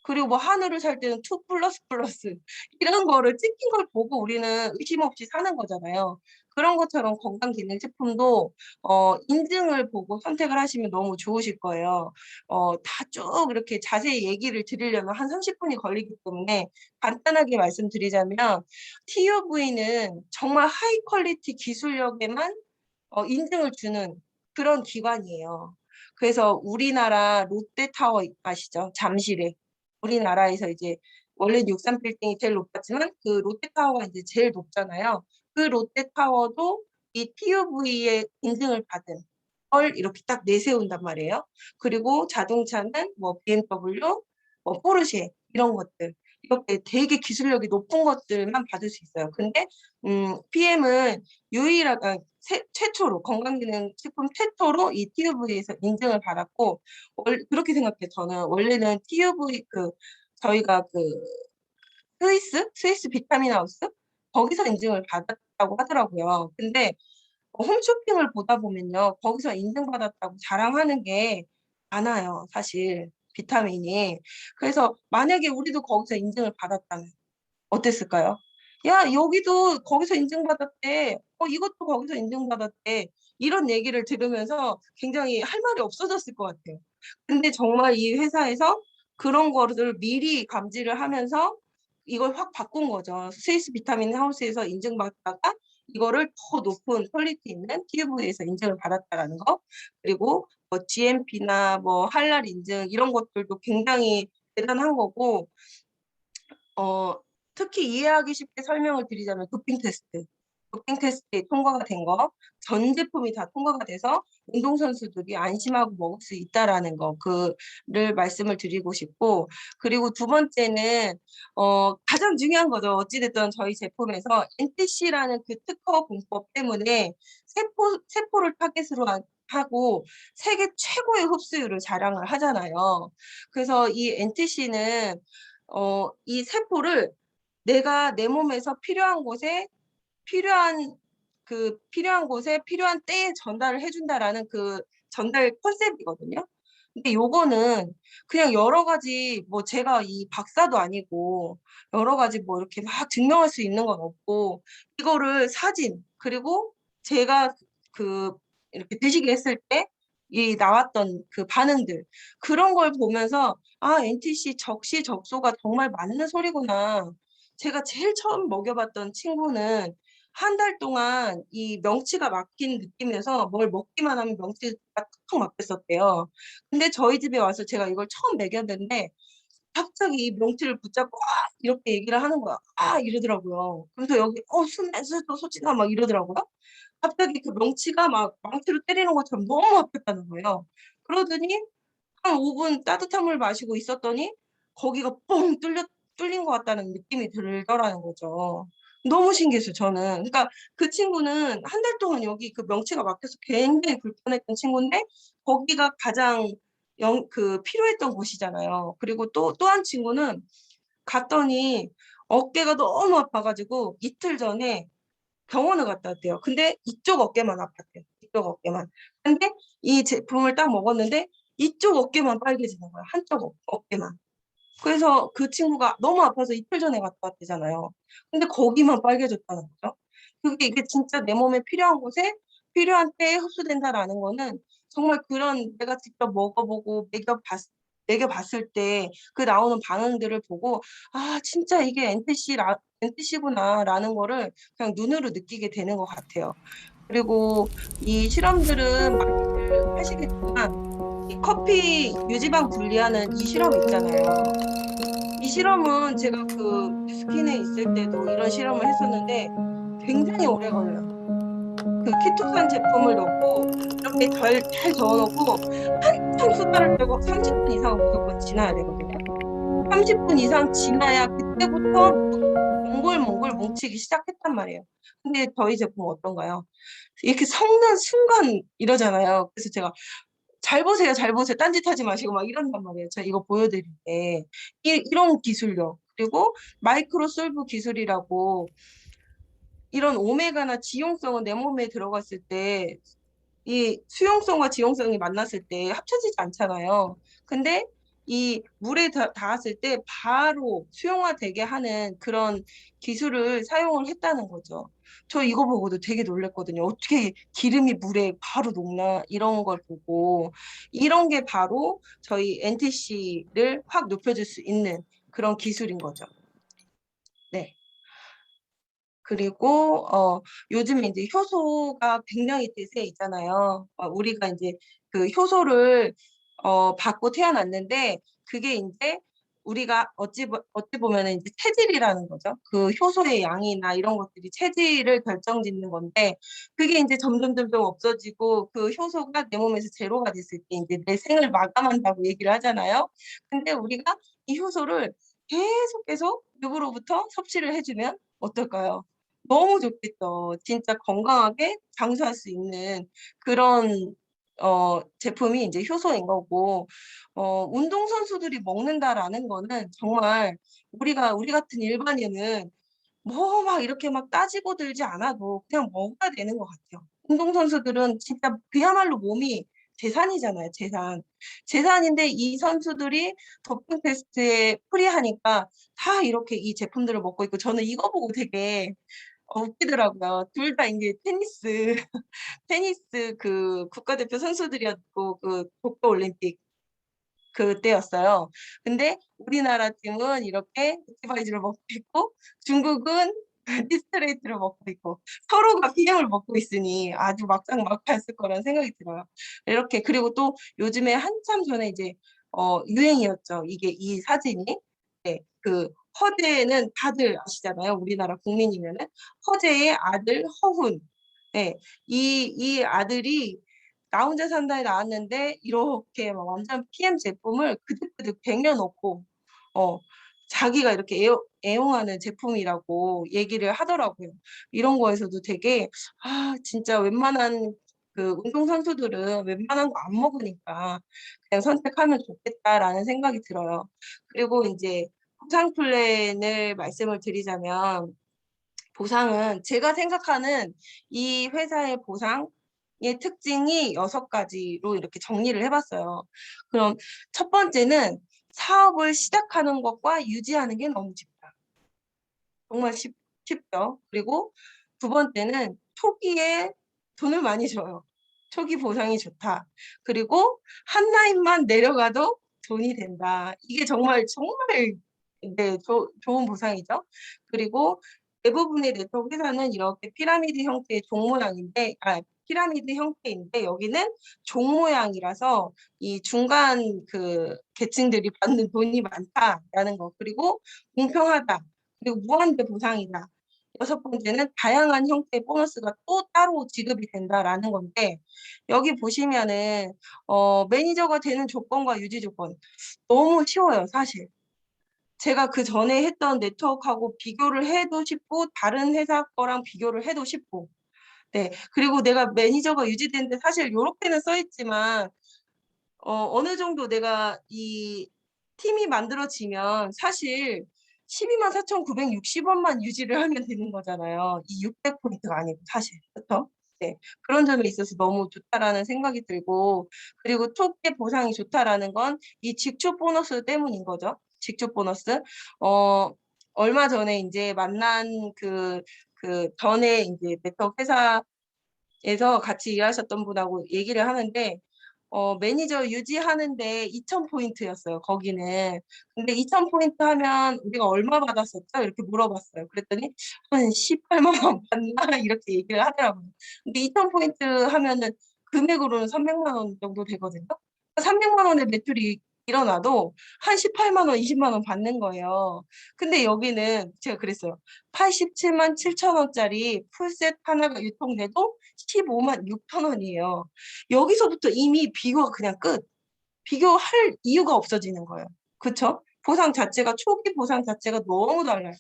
A: 그리고 뭐 한우를 살 때는 2++, 이런 거를 찍힌 걸 보고 우리는 의심 없이 사는 거잖아요. 그런 것처럼 건강기능식품도 인증을 보고 선택을 하시면 너무 좋으실 거예요. 다 쭉 이렇게 자세히 얘기를 드리려면 한 30 분이 걸리기 때문에 간단하게 말씀드리자면 TUV는 정말 하이 퀄리티 기술력에만 인증을 주는 그런 기관이에요. 그래서 우리나라 롯데타워 아시죠? 잠실에. 우리나라에서 이제 원래는 63 빌딩이 제일 높았지만 그 롯데타워가 이제 제일 높잖아요. 그 롯데타워도 이 TÜV의 인증을 받은 걸 이렇게 딱 내세운단 말이에요. 그리고 자동차는 뭐 BMW, 뭐 포르쉐 이런 것들. 이렇게 되게 기술력이 높은 것들만 받을 수 있어요. 근데 PM은 유일하게 최초로 건강기능식품 최초로 이 TUV에서 인증을 받았고 그렇게 생각해요. 저는 원래는 TUV 저희가 스위스 비타민 하우스 거기서 인증을 받았다고 하더라고요. 근데 홈쇼핑을 보다 보면요. 거기서 인증받았다고 자랑하는 게 많아요. 사실 비타민이. 그래서 만약에 우리도 거기서 인증을 받았다면 어땠을까요? 야, 여기도 거기서 인증받았대. 이것도 거기서 인증받았대. 이런 얘기를 들으면서 굉장히 할 말이 없어졌을 것 같아요. 근데 정말 이 회사에서 그런 거를 미리 감지를 하면서 이걸 확 바꾼 거죠. 스위스 비타민 하우스에서 인증받다가 이거를 더 높은 퀄리티 있는 TUV에서 인증을 받았다라는 거. 그리고 GMP나 할랄 인증 이런 것들도 굉장히 대단한 거고 특히 이해하기 쉽게 설명을 드리자면 도핑 테스트에 통과가 된 거, 전 제품이 다 통과가 돼서 운동선수들이 안심하고 먹을 수 있다라는 그를 말씀을 드리고 싶고, 그리고 두 번째는, 가장 중요한 거죠. 어찌됐든 저희 제품에서 NTC라는 그 특허 공법 때문에 세포를 타겟으로 하고 세계 최고의 흡수율을 자랑을 하잖아요. 그래서 이 NTC는 이 세포를 내가 내 몸에서 필요한 곳에 필요한 때에 전달을 해준다라는 그 전달 컨셉이거든요. 근데 요거는 그냥 여러 가지 제가 이 박사도 아니고 여러 가지 이렇게 막 증명할 수 있는 건 없고 이거를 사진 그리고 제가 그 이렇게 드시게 했을 때 이 나왔던 그 반응들 그런 걸 보면서 NTC 적시적소가 정말 맞는 소리구나. 제가 제일 처음 먹여봤던 친구는 한 달 동안 이 명치가 막힌 느낌이어서 뭘 먹기만 하면 명치가 턱턱 막혔었대요. 근데 저희 집에 와서 제가 이걸 처음 먹였는데 갑자기 이 명치를 붙잡고 이렇게 얘기를 하는 거야. 이러더라고요. 그래서 여기 숨 소진아 막 이러더라고요. 갑자기 그 명치가 막 망치로 때리는 것처럼 너무 아팠다는 거예요. 그러더니 한 5분 따뜻한 물 마시고 있었더니 거기가 뻥 뚫린 것 같다는 느낌이 들더라는 거죠. 너무 신기했어요, 저는. 그러니까 그 친구는 한 달 동안 여기 그 명치가 막혀서 굉장히 불편했던 친구인데 거기가 가장 필요했던 곳이잖아요. 그리고 또 한 친구는 갔더니 어깨가 너무 아파가지고 이틀 전에 병원을 갔다 왔대요. 근데 이쪽 어깨만 아팠대요. 이쪽 어깨만. 근데 이 제품을 딱 먹었는데 이쪽 어깨만 빨개지는 거야. 한쪽 어깨만. 그래서 그 친구가 너무 아파서 이틀 전에 갔다 왔대잖아요. 근데 거기만 빨개졌다는 거죠. 이게 진짜 내 몸에 필요한 곳에 필요한 때에 흡수된다라는 거는 정말 그런 내가 직접 먹어보고 먹여봤을 때 그 나오는 반응들을 보고 진짜 이게 NTC구나라는 거를 그냥 눈으로 느끼게 되는 것 같아요. 그리고 이 실험들은 많이들 하시겠지만 이 커피 유지방 분리하는 이 실험 있잖아요. 이 실험은 제가 스킨에 있을 때도 이런 실험을 했었는데 굉장히 오래 걸려요. 그 키토산 제품을 넣고 이렇게 잘 저어놓고 한참 수다를 떨고 30분 이상은 무조건 지나야 되거든요. 30분 이상 지나야 그때부터 몽골 뭉치기 시작했단 말이에요. 근데 저희 제품 어떤가요? 이렇게 섞는 순간 이러잖아요. 그래서 제가 잘 보세요, 잘 보세요. 딴짓하지 마시고 막 이런단 말이에요. 제가 이거 보여드릴 때 이런 기술력 그리고 마이크로 솔브 기술이라고 이런 오메가나 지용성은 내 몸에 들어갔을 때 이 수용성과 지용성이 만났을 때 합쳐지지 않잖아요. 근데 이 물에 닿았을 때 바로 수용화되게 하는 그런 기술을 사용을 했다는 거죠. 저 이거 보고도 되게 놀랐거든요. 어떻게 기름이 물에 바로 녹나 이런 걸 보고 이런 게 바로 저희 NTC를 확 높여줄 수 있는 그런 기술인 거죠. 네. 그리고 요즘에 이제 효소가 백년이 대세에 있잖아요. 우리가 이제 그 효소를 받고 태어났는데 그게 이제 우리가 어찌 보면은 이제 체질이라는 거죠. 그 효소의 양이나 이런 것들이 체질을 결정짓는 건데 그게 이제 점점 없어지고 그 효소가 내 몸에서 제로가 됐을 때 이제 내 생을 마감한다고 얘기를 하잖아요. 근데 우리가 이 효소를 계속 누구로부터 섭취를 해 주면 어떨까요? 너무 좋겠죠. 진짜 건강하게 장수할 수 있는 그런 제품이 인제 효소인 거고, 운동선수들이 먹는다라는 거는 정말 우리 같은 일반인은 뭐 막 이렇게 막 따지고 들지 않아도 그냥 먹어야 되는 것 같아요. 운동선수들은 진짜 그야말로 몸이 재산이잖아요, 재산. 재산인데 이 선수들이 도핑 테스트에 프리하니까 다 이렇게 이 제품들을 먹고 있고, 저는 이거 보고 되게 웃기더라고요. 둘 다 인제 테니스 테니스 그 국가대표 선수들이었고, 그 도쿄 올림픽 그때였어요. 근데 우리나라 팀은 이렇게 맥주바이주를 먹고 있고, 중국은 디스트레이트를 먹고 있고, 서로가 PM을 먹고 있으니 아주 막상막하였을 거라는 생각이 들어요. 이렇게, 그리고 또 요즘에 한참 전에 이제 유행이었죠. 이게 이 사진이. 네. 그 허재는 다들 아시잖아요. 우리나라 국민이면은. 허재의 아들 허훈. 예. 이 아들이 나 혼자 산다에 나왔는데 이렇게 막 완전 PM 제품을 그득그득 쟁여 놓고 어 자기가 이렇게 애용하는 제품이라고 얘기를 하더라고요. 이런 거에서도 되게 '아 진짜 웬만한 그 운동선수들은 웬만한 거 안 먹으니까 그냥 선택하면 좋겠다.'라는 생각이 들어요. 그리고 인제 보상 플랜을 말씀을 드리자면, 보상은 제가 생각하는 이 회사의 보상의 특징이 6가지로 이렇게 정리를 해 봤어요. 그럼 첫 번째는 사업을 시작하는 것과 유지하는 게 너무 쉽다. 정말 쉽죠. 그리고 두 번째는 초기에 돈을 많이 줘요. 초기 보상이 좋다. 그리고 한 라인만 내려가도 돈이 된다. 이게 정말 네 좋은 보상이죠. 그리고 대부분의 네트워크 회사는 이렇게 피라미드 형태의 종 모양인데, 피라미드 형태인데 여기는 종 모양이라서 이 중간 그 계층들이 받는 돈이 많다라는 거. 그리고 공평하다. 그리고 무한대 보상이다. 여섯 번째는 다양한 형태의 보너스가 또 따로 지급이 된다라는 건데, 여기 보시면은 매니저가 되는 조건과 유지 조건 너무 쉬워요, 사실. 제가 그전에 했던 네트워크하고 비교를 해도 쉽고, 다른 회사 거랑 비교를 해도 쉽고. 네. 그리고 내가 매니저가 유지되는데 사실 요렇게는 써 있지만 어느 정도 내가 이 팀이 만들어지면 사실 124,960 원만 유지를 하면 되는 거잖아요. 이 600 포인트가 아니고 사실. 그쵸? 네. 그런 점에 있어서 너무 좋다라는 생각이 들고, 그리고 초기에 보상이 좋다라는 건 이 직축 보너스 때문인 거죠. 직축 보너스. 어 얼마 전에 인제 만난 그 전에 인제 네트워크 회사에서 같이 일하셨던 분하고 얘기를 하는데, 매니저 유지하는데 2,000 포인트였어요, 거기는. 근데 2,000 포인트 하면 "우리가 얼마 받았었죠?" 이렇게 물어봤어요. 그랬더니 "한 180,000원 받나?" 이렇게 얘기를 하더라고요. 근데 2,000 포인트 하면은 금액으로는 300만 원 정도 되거든요. 300만 원의 매출이 일어나도 한 180,000 원, 200,000원 받는 거예요. 근데 여기는 제가 그랬어요. 87만 7천 원짜리 풀셋 하나가 유통돼도 15만 6천 원이에요. 여기서부터 이미 비교가 그냥 끝. 비교할 이유가 없어지는 거예요. 그쵸? 보상 자체가, 초기 보상 자체가 너무 달라요.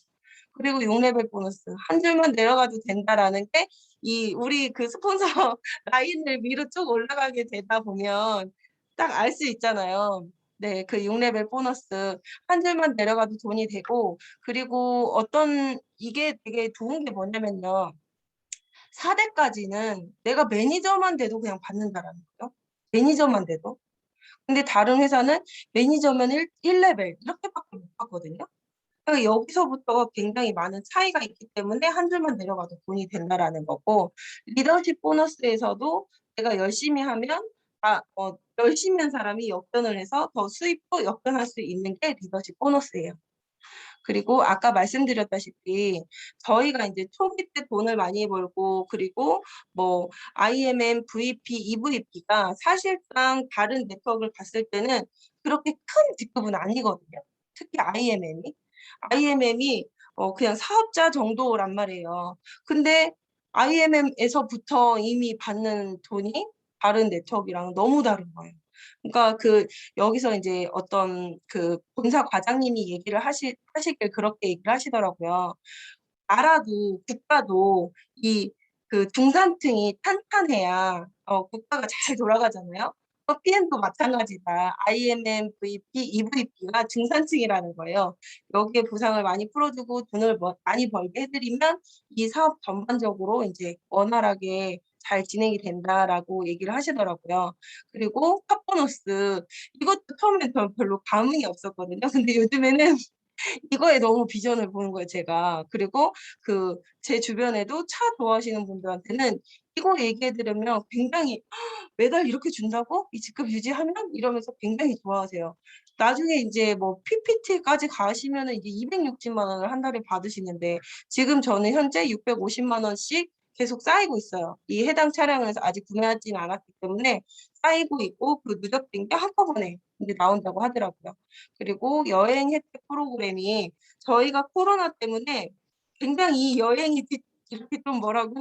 A: 그리고 6 레벨 보너스 한 줄만 내려가도 된다라는 게, 이 우리 그 스폰서 라인을 위로 쭉 올라가게 되다 보면 딱 알 수 있잖아요. 네. 그 6 레벨 보너스 한 줄만 내려가도 돈이 되고, 그리고 이게 되게 좋은 게 뭐냐면요. 4 대까지는 내가 매니저만 돼도 그냥 받는다라는 거예요. 매니저만 돼도. 근데 다른 회사는 매니저면 1 레벨 이렇게밖에 못 받거든요. 그러니까 여기서부터 굉장히 많은 차이가 있기 때문에 한 줄만 내려가도 돈이 된다라는 거고, 리더십 보너스에서도 내가 열심히 하면 열심히 한 사람이 역전을 해서 더 수입도 역전할 수 있는 게 리더십 보너스예요. 그리고 아까 말씀드렸다시피 저희가 인제 초기 때 돈을 많이 벌고, 그리고 뭐 IMM, VP, EVP가 사실상 다른 네트워크를 봤을 때는 그렇게 큰 직급은 아니거든요. 특히 IMM이. IMM이 그냥 사업자 정도란 말이에요. 근데 IMM에서부터 이미 받는 돈이 다른 네트워크랑 너무 다른 거예요. 그러니까 여기서 이제 어떤 본사 과장님이 얘기를 하시길 그렇게 얘기를 하시더라고요. 나라도 국가도 중산층이 탄탄해야 국가가 잘 돌아가잖아요. PM도 마찬가지다. IMM, VP, EVP가 중산층이라는 거예요. 여기에 보상을 많이 풀어주고 돈을 많이 벌게 해드리면 이 사업 전반적으로 이제 원활하게 잘 진행이 된다라고 얘기를 하시더라고요. 그리고 팝보너스 이것도 처음엔 별로 감흥이 없었거든요. 근데 요즘에는 이거에 너무 비전을 보는 거예요, 제가. 그리고 제 주변에도 차 좋아하시는 분들한테는 이거 얘기해 드리면 굉장히 "매달 이렇게 준다고? 이 직급 유지하면?" 이러면서 굉장히 좋아하세요. 나중에 이제 뭐 PPT까지 가시면은 이제 260만 원을 한 달에 받으시는데 지금 저는 현재 650만 원씩 계속 쌓이고 있어요. 이 해당 차량을 아직 구매하지는 않았기 때문에 쌓이고 있고 누적된 게 한꺼번에 이제 나온다고 하더라고요. 그리고 여행 혜택 프로그램이 저희가 코로나 때문에 굉장히 이 여행이 이렇게 좀 뭐라고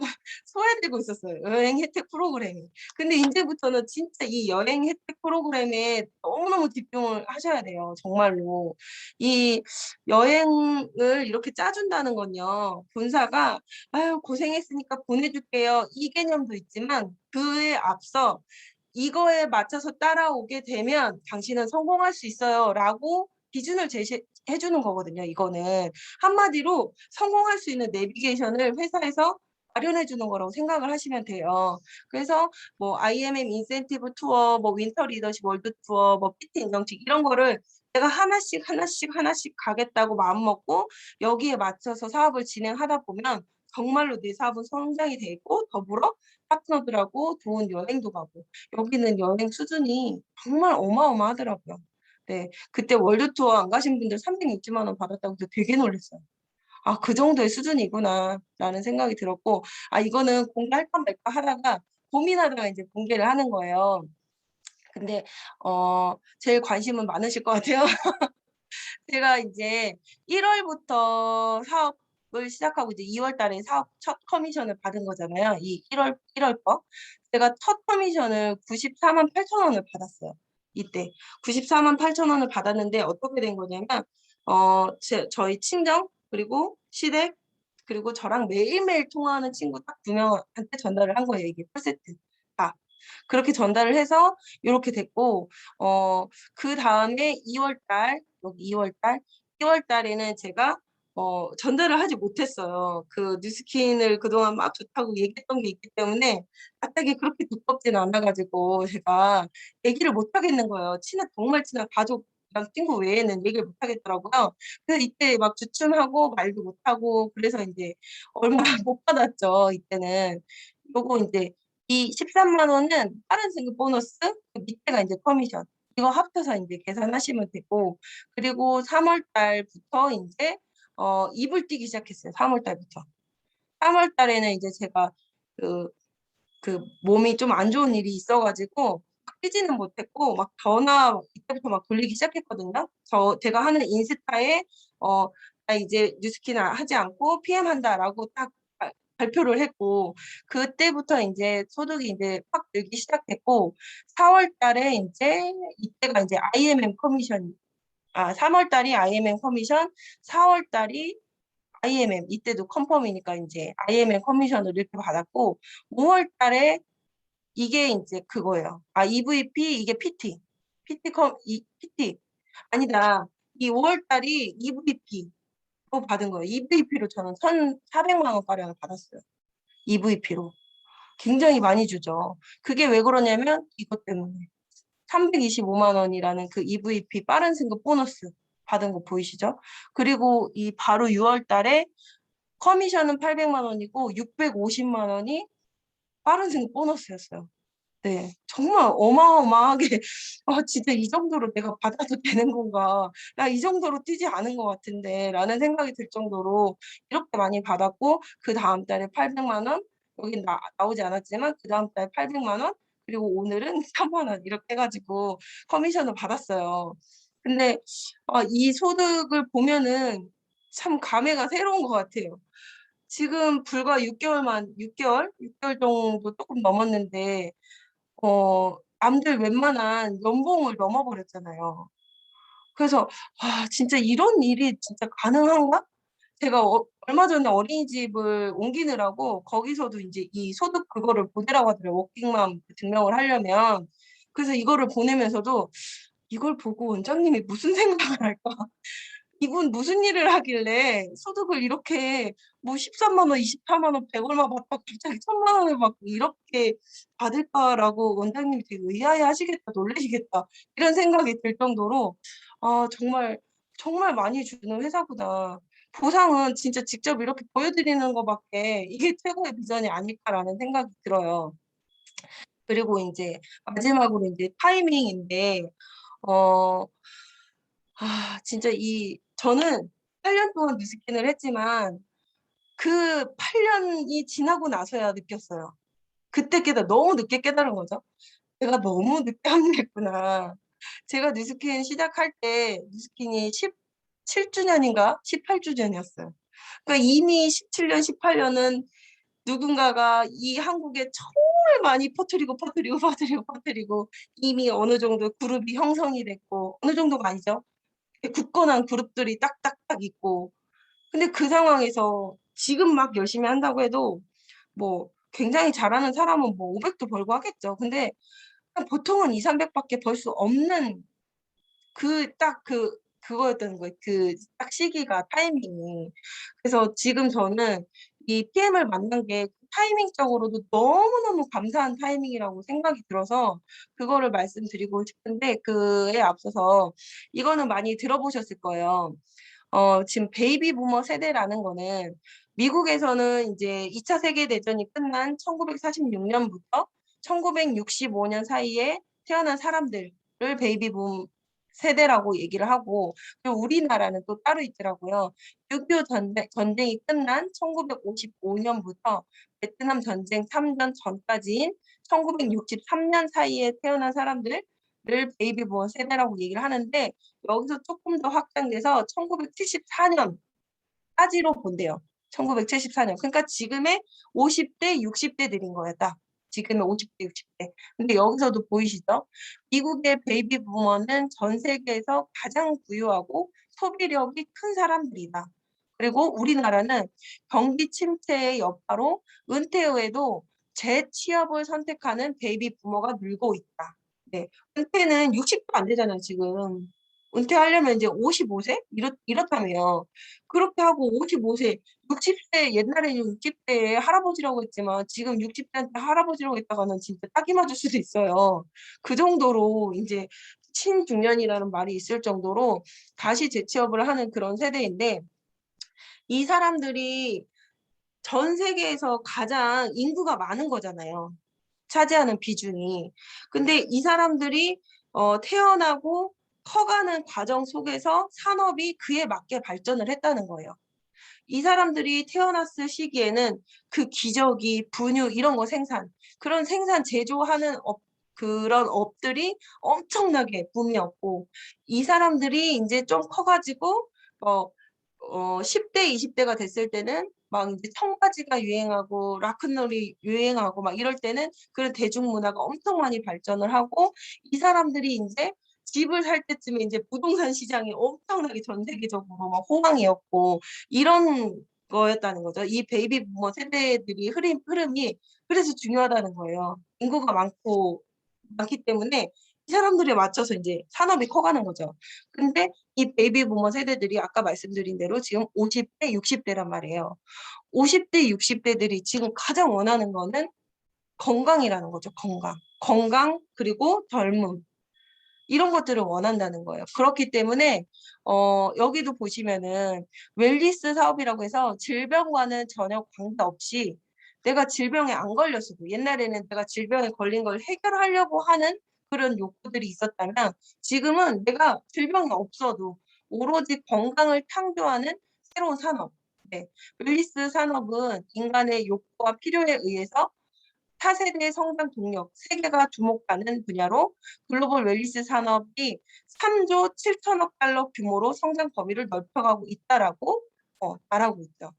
A: 소외되고 있었어요, 여행 혜택 프로그램이. 근데 인제부터는 진짜 이 여행 혜택 프로그램에 너무너무 집중을 하셔야 돼요, 정말로. 이 여행을 이렇게 짜 준다는 건요, 본사가 "아유 고생했으니까 보내줄게요." 이 개념도 있지만 그에 앞서 "이거에 맞춰서 따라오게 되면 당신은 성공할 수 있어요."라고 기준을 제시해 주는 거거든요, 이거는. 한마디로 성공할 수 있는 내비게이션을 회사에서 마련해 주는 거라고 생각을 하시면 돼요. 그래서 뭐 IMM 인센티브 투어, 뭐 윈터 리더십 월드 투어, 뭐 PT 인정식 이런 거를 내가 하나씩, 하나씩, 하나씩 가겠다고 마음먹고 여기에 맞춰서 사업을 진행하다 보면 정말로 내 사업은 성장이 되고 더불어 파트너들하고 좋은 여행도 가고 여기는 여행 수준이 정말 어마어마하더라고요. 네. 그때 월드 투어 안 가신 분들 360만 원 받았다고 해서 되게 놀랐어요. '아 그 정도의 수준이구나.'라는 생각이 들었고 이거는 공개할까 말까 하다가 고민하다가 인제 공개를 하는 거예요. 근데 제일 관심은 많으실 것 같아요. 제가 이제 1 월부터 사업을 시작하고 이제 2월 달에 사업 첫 커미션을 받은 거잖아요. 이 1월 거. 제가 첫 커미션을 94만 8천 원을 받았어요. 이때. 94만 8천 원을 받았는데 어떻게 된 거냐면 저희 친정 그리고 시댁 그리고 저랑 매일매일 통화하는 친구 딱 2명한테 전달을 한 거예요, 이게 풀세트 다. 그렇게 전달을 해서 요렇게 됐고 그다음에 2월 달 여기 2월 달, 2월 달에는 제가 전달을 하지 못했어요. 뉴스킨을 그동안 막 좋다고 얘기했던 게 있기 때문에 갑자기 그렇게 두껍진 않아 가지고 제가 얘기를 못 하겠는 거예요. 정말 친한 가족이랑 친구 외에는 얘기를 못 하겠더라고요. 그래서 이때 막 주춤하고 말도 못 하고 그래서 인제 얼마 못 받았죠, 이때는. 요거 인제 이 13만 원은 다른 승급 보너스 밑에가 인제 커미션 이거 합쳐서 인제 계산하시면 되고 그리고 3월 달부터 인제 입을 뛰기 시작했어요, 3월 달부터. 3월 달에는 이제 제가 그 몸이 좀 안 좋은 일이 있어 가지고 뛰지는 못했고 막 전화 이때부터 막 돌리기 시작했거든요. 제가 하는 인스타에 "나 이제 뉴스키는 하지 않고 PM한다."라고 딱 발표를 했고 그때부터 인제 소득이 인제 확 늘기 시작했고 4월 달에 인제 이때가 인제 IMM 커미션 3월 달이 IMM 커미션 4월 달이 IMM 이때도 컨펌이니까 인제 IMM 커미션을 이렇게 받았고 5월 달에 이게 인제 그거예요. EVP 이게 PT. PT 아니다. 이 5월 달이 EVP로 받은 거예요. EVP로 저는 1,400만 원가량을 받았어요. EVP로. 굉장히 많이 주죠. 그게 왜 그러냐면 이것 때문에. 325만 원이라는 그 EVP 빠른 승급 보너스 받은 거 보이시죠? 그리고 이 바로 6월 달에 커미션은 800만 원이고 650만 원이 빠른 승급 보너스였어요. 네. 정말 어마어마하게 '아 진짜 이 정도로 내가 받아도 되는 건가. 나 이 정도로 뛰지 않은 것 같은데.'라는 생각이 들 정도로 이렇게 많이 받았고 그다음 달에 800만 원 여긴 나오지 않았지만 그다음 달 800만 원 그리고 오늘은 3만 원 이렇게 해 가지고 커미션을 받았어요. 근데 이 소득을 보면은 참 감회가 새로운 것 같아요. 지금 불과 6개월 정도 쪼끔 넘었는데 어 남들 웬만한 연봉을 넘어버렸잖아요. 그래서 '아 진짜 이런 일이 진짜 가능한가?' 제가 얼마 전에 어린이집을 옮기느라고 거기서도 인제 이 소득 그거를 보내라고 하더라고요, 워킹맘 그 증명을 하려면. 그래서 이거를 보내면서도 '이걸 보고 원장님이 무슨 생각을 할까? 이분 무슨 일을 하길래 소득을 이렇게 뭐 13만 원, 24만 원, 100 얼마 받다가 갑자기 1,000만 원을 받고 이렇게 받을까?'라고 원장님이 되게 의아해하시겠다, 놀라시겠다 이런 생각이 들 정도로 '아 정말, 정말 많이 주는 회사구나. 보상은 진짜 직접 이렇게 보여드리는 거밖에 이게 최고의 비전이 아닐까.'라는 생각이 들어요. 그리고 인제 마지막으로 인제 타이밍인데 어 진짜 저는 8년 동안 뉴스킨을 했지만 그 8 년이 지나고 나서야 느꼈어요. 그때 너무 늦게 깨달은 거죠. '내가 너무 늦게 합류했구나.' 제가 뉴스킨 시작할 때 뉴스킨이 17 주년인가 18 주년이었어요. 그러니까 이미 17 년, 18 년은 누군가가 이 한국에 정말 많이 퍼뜨리고 이미 어느 정도 그룹이 형성이 됐고 어느 정도가 아니죠. 굳건한 그룹들이 딱딱딱 있고 근데 그 상황에서 지금 막 열심히 한다고 해도 뭐 굉장히 잘하는 사람은 뭐 500도 벌고 하겠죠. 근데 그냥 보통은 200-300 밖에 벌 수 없는 그거였던 거예요. 그 딱 시기가 타이밍이. 그래서 지금 저는 이 PM을 만난 게 타이밍적으로도 너무너무 감사한 타이밍이라고 생각이 들어서 그거를 말씀드리고 싶은데 그에 앞서서 이거는 많이 들어보셨을 거예요. 지금 베이비 부머 세대라는 거는 미국에서는 인제 2차 세계 대전이 끝난 1946 년부터 1965년 사이에 태어난 사람들을 베이비 붐 세대라고 얘기를 하고 그리고 우리나라는 또 따로 있더라고요. 6.25 전쟁이 끝난 1955 년부터 베트남 전쟁 3전 전까지인 1963년 사이에 태어난 사람들을 베이비 부머 세대라고 얘기를 하는데 여기서 쪼끔 더 확장돼서 1974 년까지로 본대요. 1974 년. 그러니까 지금의 50 대, 60 대들인 거예요 딱. 지금의 50 대, 60 대. 근데 여기서도 보이시죠? 미국의 베이비 부머는 전 세계에서 가장 부유하고 소비력이 큰 사람들이다. 그리고 우리나라는 경기 침체의 여파로 은퇴 후에도 재취업을 선택하는 베이비 부머가 늘고 있다. 네. 은퇴는 60도 안 되잖아요 지금. 은퇴하려면 이제 55세 이렇다며요. 그렇게 하고 55 세, 60세 옛날에는 60 대에 할아버지라고 했지만 지금 60 대한테 할아버지라고 했다가는 진짜 딱이 맞을 수도 있어요. 그 정도로 인제 신중년이라는 말이 있을 정도로 다시 재취업을 하는 그런 세대인데 이 사람들이 전 세계에서 가장 인구가 많은 거잖아요, 차지하는 비중이. 근데 이 사람들이 태어나고 커가는 과정 속에서 산업이 그에 맞게 발전을 했다는 거예요. 이 사람들이 태어났을 시기에는 그 기저귀, 분유 이런 거 그런 생산 제조하는 그런 업들이 엄청나게 붐이었고 이 사람들이 인제 좀 커 가지고 어 10 대, 20 대가 됐을 때는 막 인제 청바지가 유행하고 락큰롤이 유행하고 막 이럴 때는 그런 대중문화가 엄청 많이 발전을 하고 이 사람들이 인제 집을 살 때쯤에 인제 부동산 시장이 엄청나게 전 세계적으로 막 호황이었고 이런 거였다는 거죠. 이 베이비 부머 세대들이 흐름이 그래서 중요하다는 거예요. 인구가 많기 때문에 이 사람들에 맞춰서 인제 산업이 커가는 거죠. 근데 이 베이비 부머 세대들이 아까 말씀드린 대로 지금 50 대, 60 대란 말이에요. 50 대, 60 대들이 지금 가장 원하는 거는 건강이라는 거죠, 건강. 건강 그리고 젊음. 이런 것들을 원한다는 거예요. 그렇기 때문에 여기도 보시면은 웰니스 사업이라고 해서 질병과는 전혀 관계없이 내가 질병에 안 걸렸어도 옛날에는 내가 질병에 걸린 걸 해결하려고 하는 그런 욕구들이 있었다면 지금은 내가 질병이 없어도 오로지 건강을 창조하는 새로운 산업. 네. 웰니스 산업은 인간의 욕구와 필요에 의해서 차세대 성장 동력 세계가 주목하는 분야로 글로벌 웰니스 산업이 3조 7천억 달러 규모로 성장 범위를 넓혀가고 있다라고 말하고 있죠.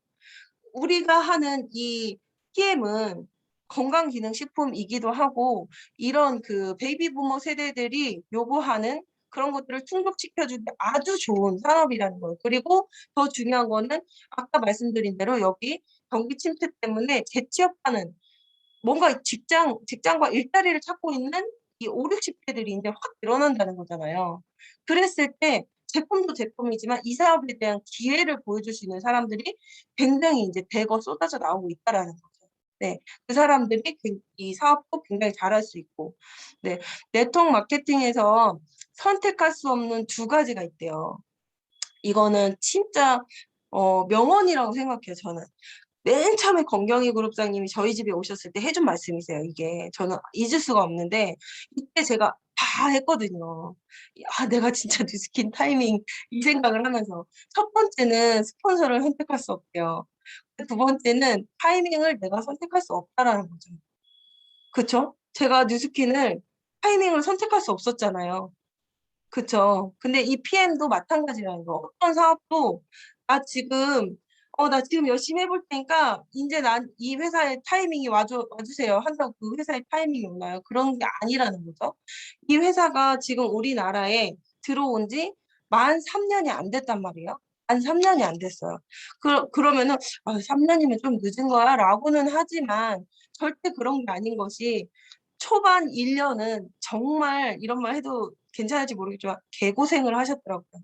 A: 우리가 하는 이 PM은 건강기능식품이기도 하고 이런 그 베이비 부머 세대들이 요구하는 그런 것들을 충족시켜주기 아주 좋은 산업이라는 거예요. 그리고 더 중요한 거는 아까 말씀드린 대로 여기 경기 침체 때문에 재취업하는 뭔가 직장과 일자리를 찾고 있는 이 5, 60대들이 이제 확 늘어난다는 거잖아요. 그랬을 때 제품도 제품이지만 이 사업에 대한 기회를 보여줄 수 있는 사람들이 굉장히 이제 대거 쏟아져 나오고 있다라는 거죠. 네. 그 사람들이 이 사업도 굉장히 잘할 수 있고. 네. 네트워크 마케팅에서 선택할 수 없는 두 가지가 있대요. 이거는 진짜 명언이라고 생각해요, 저는. 맨 처음에 건경희 그룹장님이 저희 집에 오셨을 때 해준 말씀이세요. 이게 저는 잊을 수가 없는데 이때 제가 다 했거든요. 내가 진짜 뉴스킨 타이밍 이 생각을 하면서 첫 번째는 스폰서를 선택할 수 없대요. 두 번째는 타이밍을 내가 선택할 수 없다라는 거죠. 그쵸? 제가 뉴스킨을 타이밍을 선택할 수 없었잖아요. 그쵸. 근데 이 PM도 마찬가지라는 거. 어떤 사업도 나 지금 열심히 해볼 테니까 이제 난 이 회사의 타이밍이 와주세요 한다고 그 회사의 타이밍이 오나요? 그런 게 아니라는 거죠. 이 회사가 지금 우리나라에 들어온 지 만 3년이 안 됐단 말이에요. 만 3년이 안 됐어요. 그러면은 3년이면 좀 늦은 거야 라고는 하지만 절대 그런 게 아닌 것이 초반 1년은 정말 이런 말 해도 괜찮을지 모르겠지만 개고생을 하셨더라고요.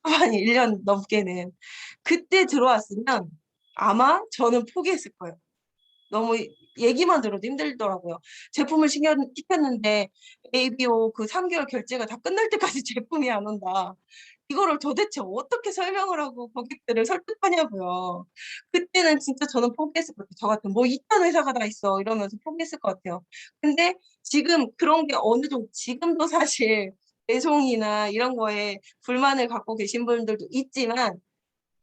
A: 초반 1년 넘게는. 그때 들어왔으면 아마 저는 포기했을 거예요. 너무 얘기만 들어도 힘들더라고요. 제품을 시켰는데 ABO 그 3개월 결제가 다 끝날 때까지 제품이 안 온다. 이거를 도대체 어떻게 설명을 하고 고객들을 설득하냐고요. 그때는 진짜 저는 포기했을 것 같아요. 저 같은 뭐 이딴 회사가 다 있어 이러면서 포기했을 것 같아요. 근데 지금 그런 게 어느 정도 지금도 사실 배송이나 이런 거에 불만을 갖고 계신 분들도 있지만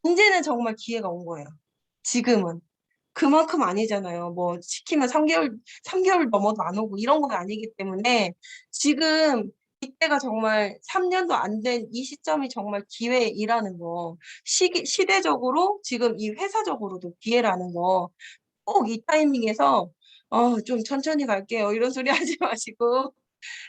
A: 이제는 정말 기회가 온 거예요. 지금은. 그만큼 아니잖아요. 뭐 시키면 3개월 넘어도 안 오고 이런 건 아니기 때문에 지금 이때가 정말 3년도 안 된 이 시점이 정말 기회이라는 거. 시대적으로 지금 이 회사적으로도 기회라는 거. 꼭 이 타이밍에서 좀 천천히 갈게요. 이런 소리 하지 마시고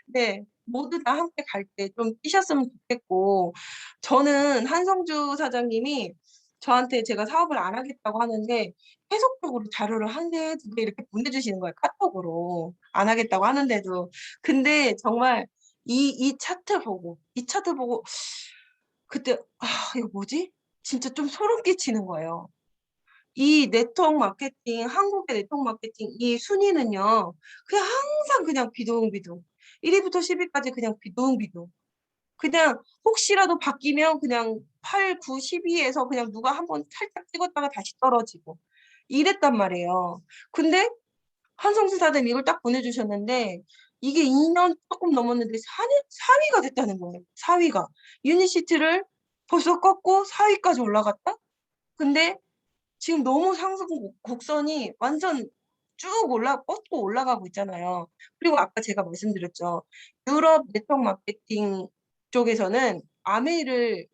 A: 네. 모두 다 함께 갈 때 좀 뛰셨으면 좋겠고 저는 한성주 사장님이 저한테 제가 사업을 안 하겠다고 하는데 계속적으로 자료를 한 개, 두 개 이렇게 보내주시는 거예요, 카톡으로. 안 하겠다고 하는데도. 근데 정말 이 차트 보고 그때 이거 뭐지? 진짜 좀 소름 끼치는 거예요. 이 네트워크 마케팅, 한국의 네트워크 마케팅 이 순위는요. 그냥 항상 그냥 비둥비둥. 1 위부터 10 위까지 그냥 비둥비둥. 그냥 혹시라도 바뀌면 그냥 8, 9, 10 위에서 그냥 누가 한번 살짝 찍었다가 다시 떨어지고 이랬단 말이에요. 근데 한성수 사장님이 이걸 딱 보내주셨는데 이게 2년 조금 넘었는데 4위가 됐다는 거예요. 4위가. 유니시티를 벌써 꺾고 4위까지 올라갔다? 근데 지금 너무 상승 곡선이 완전 쭉 뻗고 올라가고 있잖아요. 그리고 아까 제가 말씀드렸죠. 유럽 네트워크 마케팅 쪽에서는 아메이를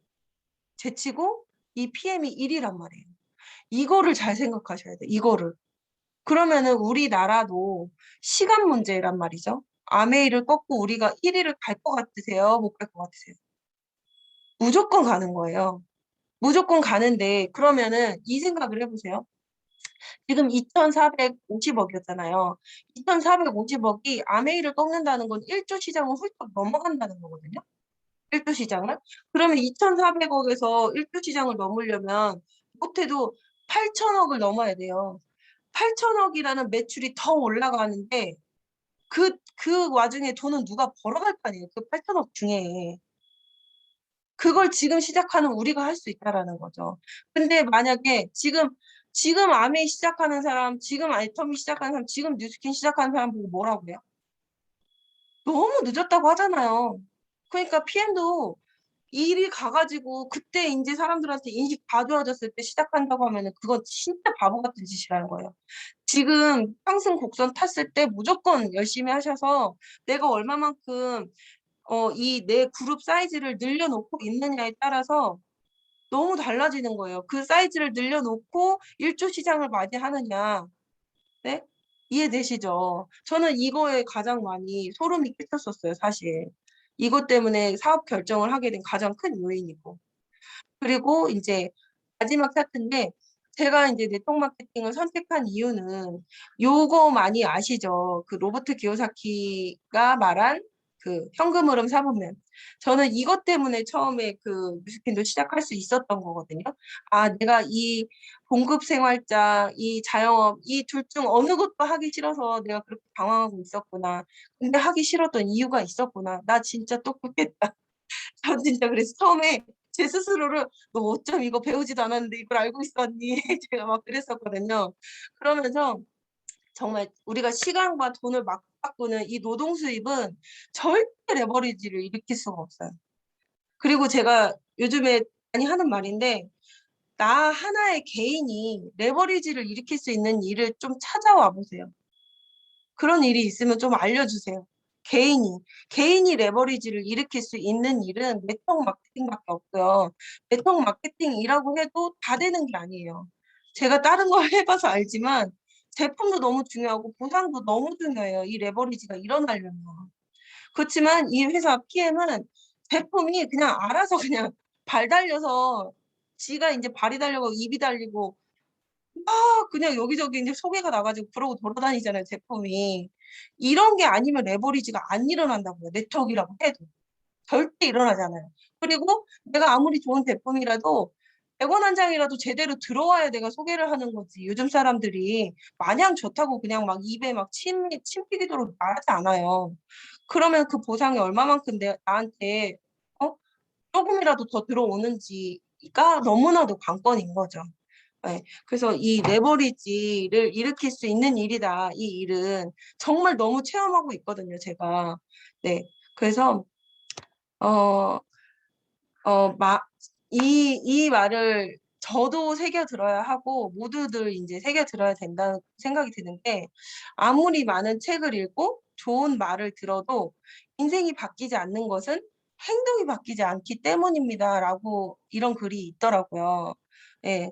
A: 제치고 이 PM이 1위란 말이에요. 이거를 잘 생각하셔야 돼요. 이거를. 그러면은 우리나라도 시간 문제란 말이죠. 아메이를 꺾고 우리가 1위를 갈 것 같으세요? 못 갈 것 같으세요? 무조건 가는 거예요. 무조건 가는데 그러면은 이 생각을 해보세요. 지금 2,450억이었잖아요. 2,450억이 아메이를 꺾는다는 건 1조 시장을 훌쩍 넘어간다는 거거든요. 1조 시장을. 그러면 2,400억에서 1조 시장을 넘으려면 못해도 8천억을 넘어야 돼요. 8천억이라는 매출이 더 올라가는데 그 와중에 돈은 누가 벌어갈 거 아니에요. 그 8천억 중에. 그걸 지금 시작하는 우리가 할 수 있다라는 거죠. 근데 만약에 지금 아메이 시작하는 사람, 지금 아이터미 시작하는 사람, 지금 뉴스킨 시작하는 사람 보고 뭐라고 해요? 너무 늦었다고 하잖아요. 그러니까 PM도 일이 가가지고 그때 이제 사람들한테 인식 다 좋아졌을 때 시작한다고 하면은 그건 진짜 바보 같은 짓이라는 거예요. 지금 상승 곡선 탔을 때 무조건 열심히 하셔서 내가 얼마만큼 이 내 그룹 사이즈를 늘려놓고 있느냐에 따라서 너무 달라지는 거예요. 그 사이즈를 늘려놓고 1조 시장을 맞이하느냐, 네? 이해되시죠? 저는 이거에 가장 많이 소름이 끼쳤었어요, 사실. 이것 때문에 사업 결정을 하게 된 가장 큰 요인이고. 그리고 이제 마지막 차트인데 제가 이제 네트워크 마케팅을 선택한 이유는 요거 많이 아시죠? 그 로버트 기요사키가 말한 그 현금 흐름 사분면. 저는 이것 때문에 처음에 그 뮤직밴드 시작할 수 있었던 거거든요. 아, 내가 이 봉급 생활자, 이 자영업, 이 둘 중 어느 것도 하기 싫어서 내가 그렇게 방황하고 있었구나. 근데 하기 싫었던 이유가 있었구나. 나 진짜 똑똑했다. 전 진짜 그래서 처음에 제 스스로를 너 어쩜 이거 배우지도 않았는데 이걸 알고 있었니? 제가 막 그랬었거든요. 그러면서 정말 우리가 시간과 돈을 막 바꾸는 이 노동 수입은 절대 레버리지를 일으킬 수가 없어요. 그리고 제가 요즘에 많이 하는 말인데 나 하나의 개인이 레버리지를 일으킬 수 있는 일을 좀 찾아와 보세요. 그런 일이 있으면 좀 알려주세요. 개인이 레버리지를 일으킬 수 있는 일은 네트워크 마케팅밖에 없고요. 네트워크 마케팅이라고 해도 다 되는 게 아니에요. 제가 다른 걸 해봐서 알지만 제품도 너무 중요하고 보상도 너무 중요해요. 이 레버리지가 일어나려면. 그렇지만 이 회사 PM은 제품이 그냥 알아서 그냥 발 달려서 지가 이제 발이 달려고 입이 달리고 그냥 여기저기 이제 소개가 나가지고 그러고 돌아다니잖아요, 제품이. 이런 게 아니면 레버리지가 안 일어난다고요. 네트워크라고 해도. 절대 일어나잖아요. 그리고 내가 아무리 좋은 제품이라도 100원 한 장이라도 제대로 들어와야 내가 소개를 하는 거지. 요즘 사람들이 마냥 좋다고 그냥 막 입에 막 침 튀기도록 말하지 않아요. 그러면 그 보상이 얼마만큼 나한테 어? 조금이라도 더 들어오는지가 너무나도 관건인 거죠. 네. 그래서 이 레버리지를 일으킬 수 있는 일이다. 이 일은 정말 너무 체험하고 있거든요, 제가. 네. 그래서 어, 이 말을 저도 새겨 들어야 하고 모두들 이제 새겨 들어야 된다는 생각이 드는 게 아무리 많은 책을 읽고 좋은 말을 들어도 인생이 바뀌지 않는 것은 행동이 바뀌지 않기 때문입니다라고 이런 글이 있더라고요. 예.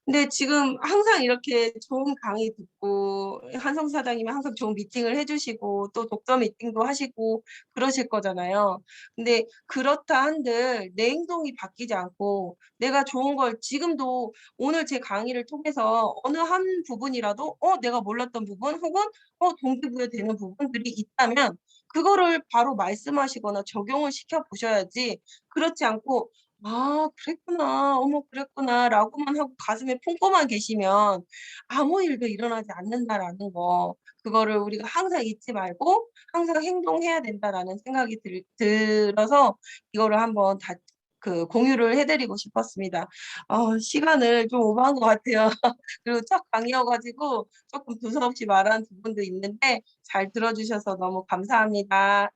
A: 근데 지금 항상 이렇게 좋은 강의 듣고 한성 사장님이 항상 좋은 미팅을 해주시고 또 독서 미팅도 하시고 그러실 거잖아요. 근데 그렇다 한들 내 행동이 바뀌지 않고 내가 좋은 걸 지금도 오늘 제 강의를 통해서 어느 한 부분이라도 내가 몰랐던 부분 혹은 동기부여되는 부분들이 있다면 그거를 바로 말씀하시거나 적용을 시켜 보셔야지 그렇지 않고 아, 그랬구나. 어머, 그랬구나. 라고만 하고 가슴에 품고만 계시면 아무 일도 일어나지 않는다라는 거. 그거를 우리가 항상 잊지 말고 항상 행동해야 된다라는 생각이 들어서 이거를 한번 공유를 해드리고 싶었습니다. 시간을 좀 오버한 것 같아요. 그리고 첫 강의여가지고 조금 두서없이 말한 부분도 있는데 잘 들어주셔서 너무 감사합니다.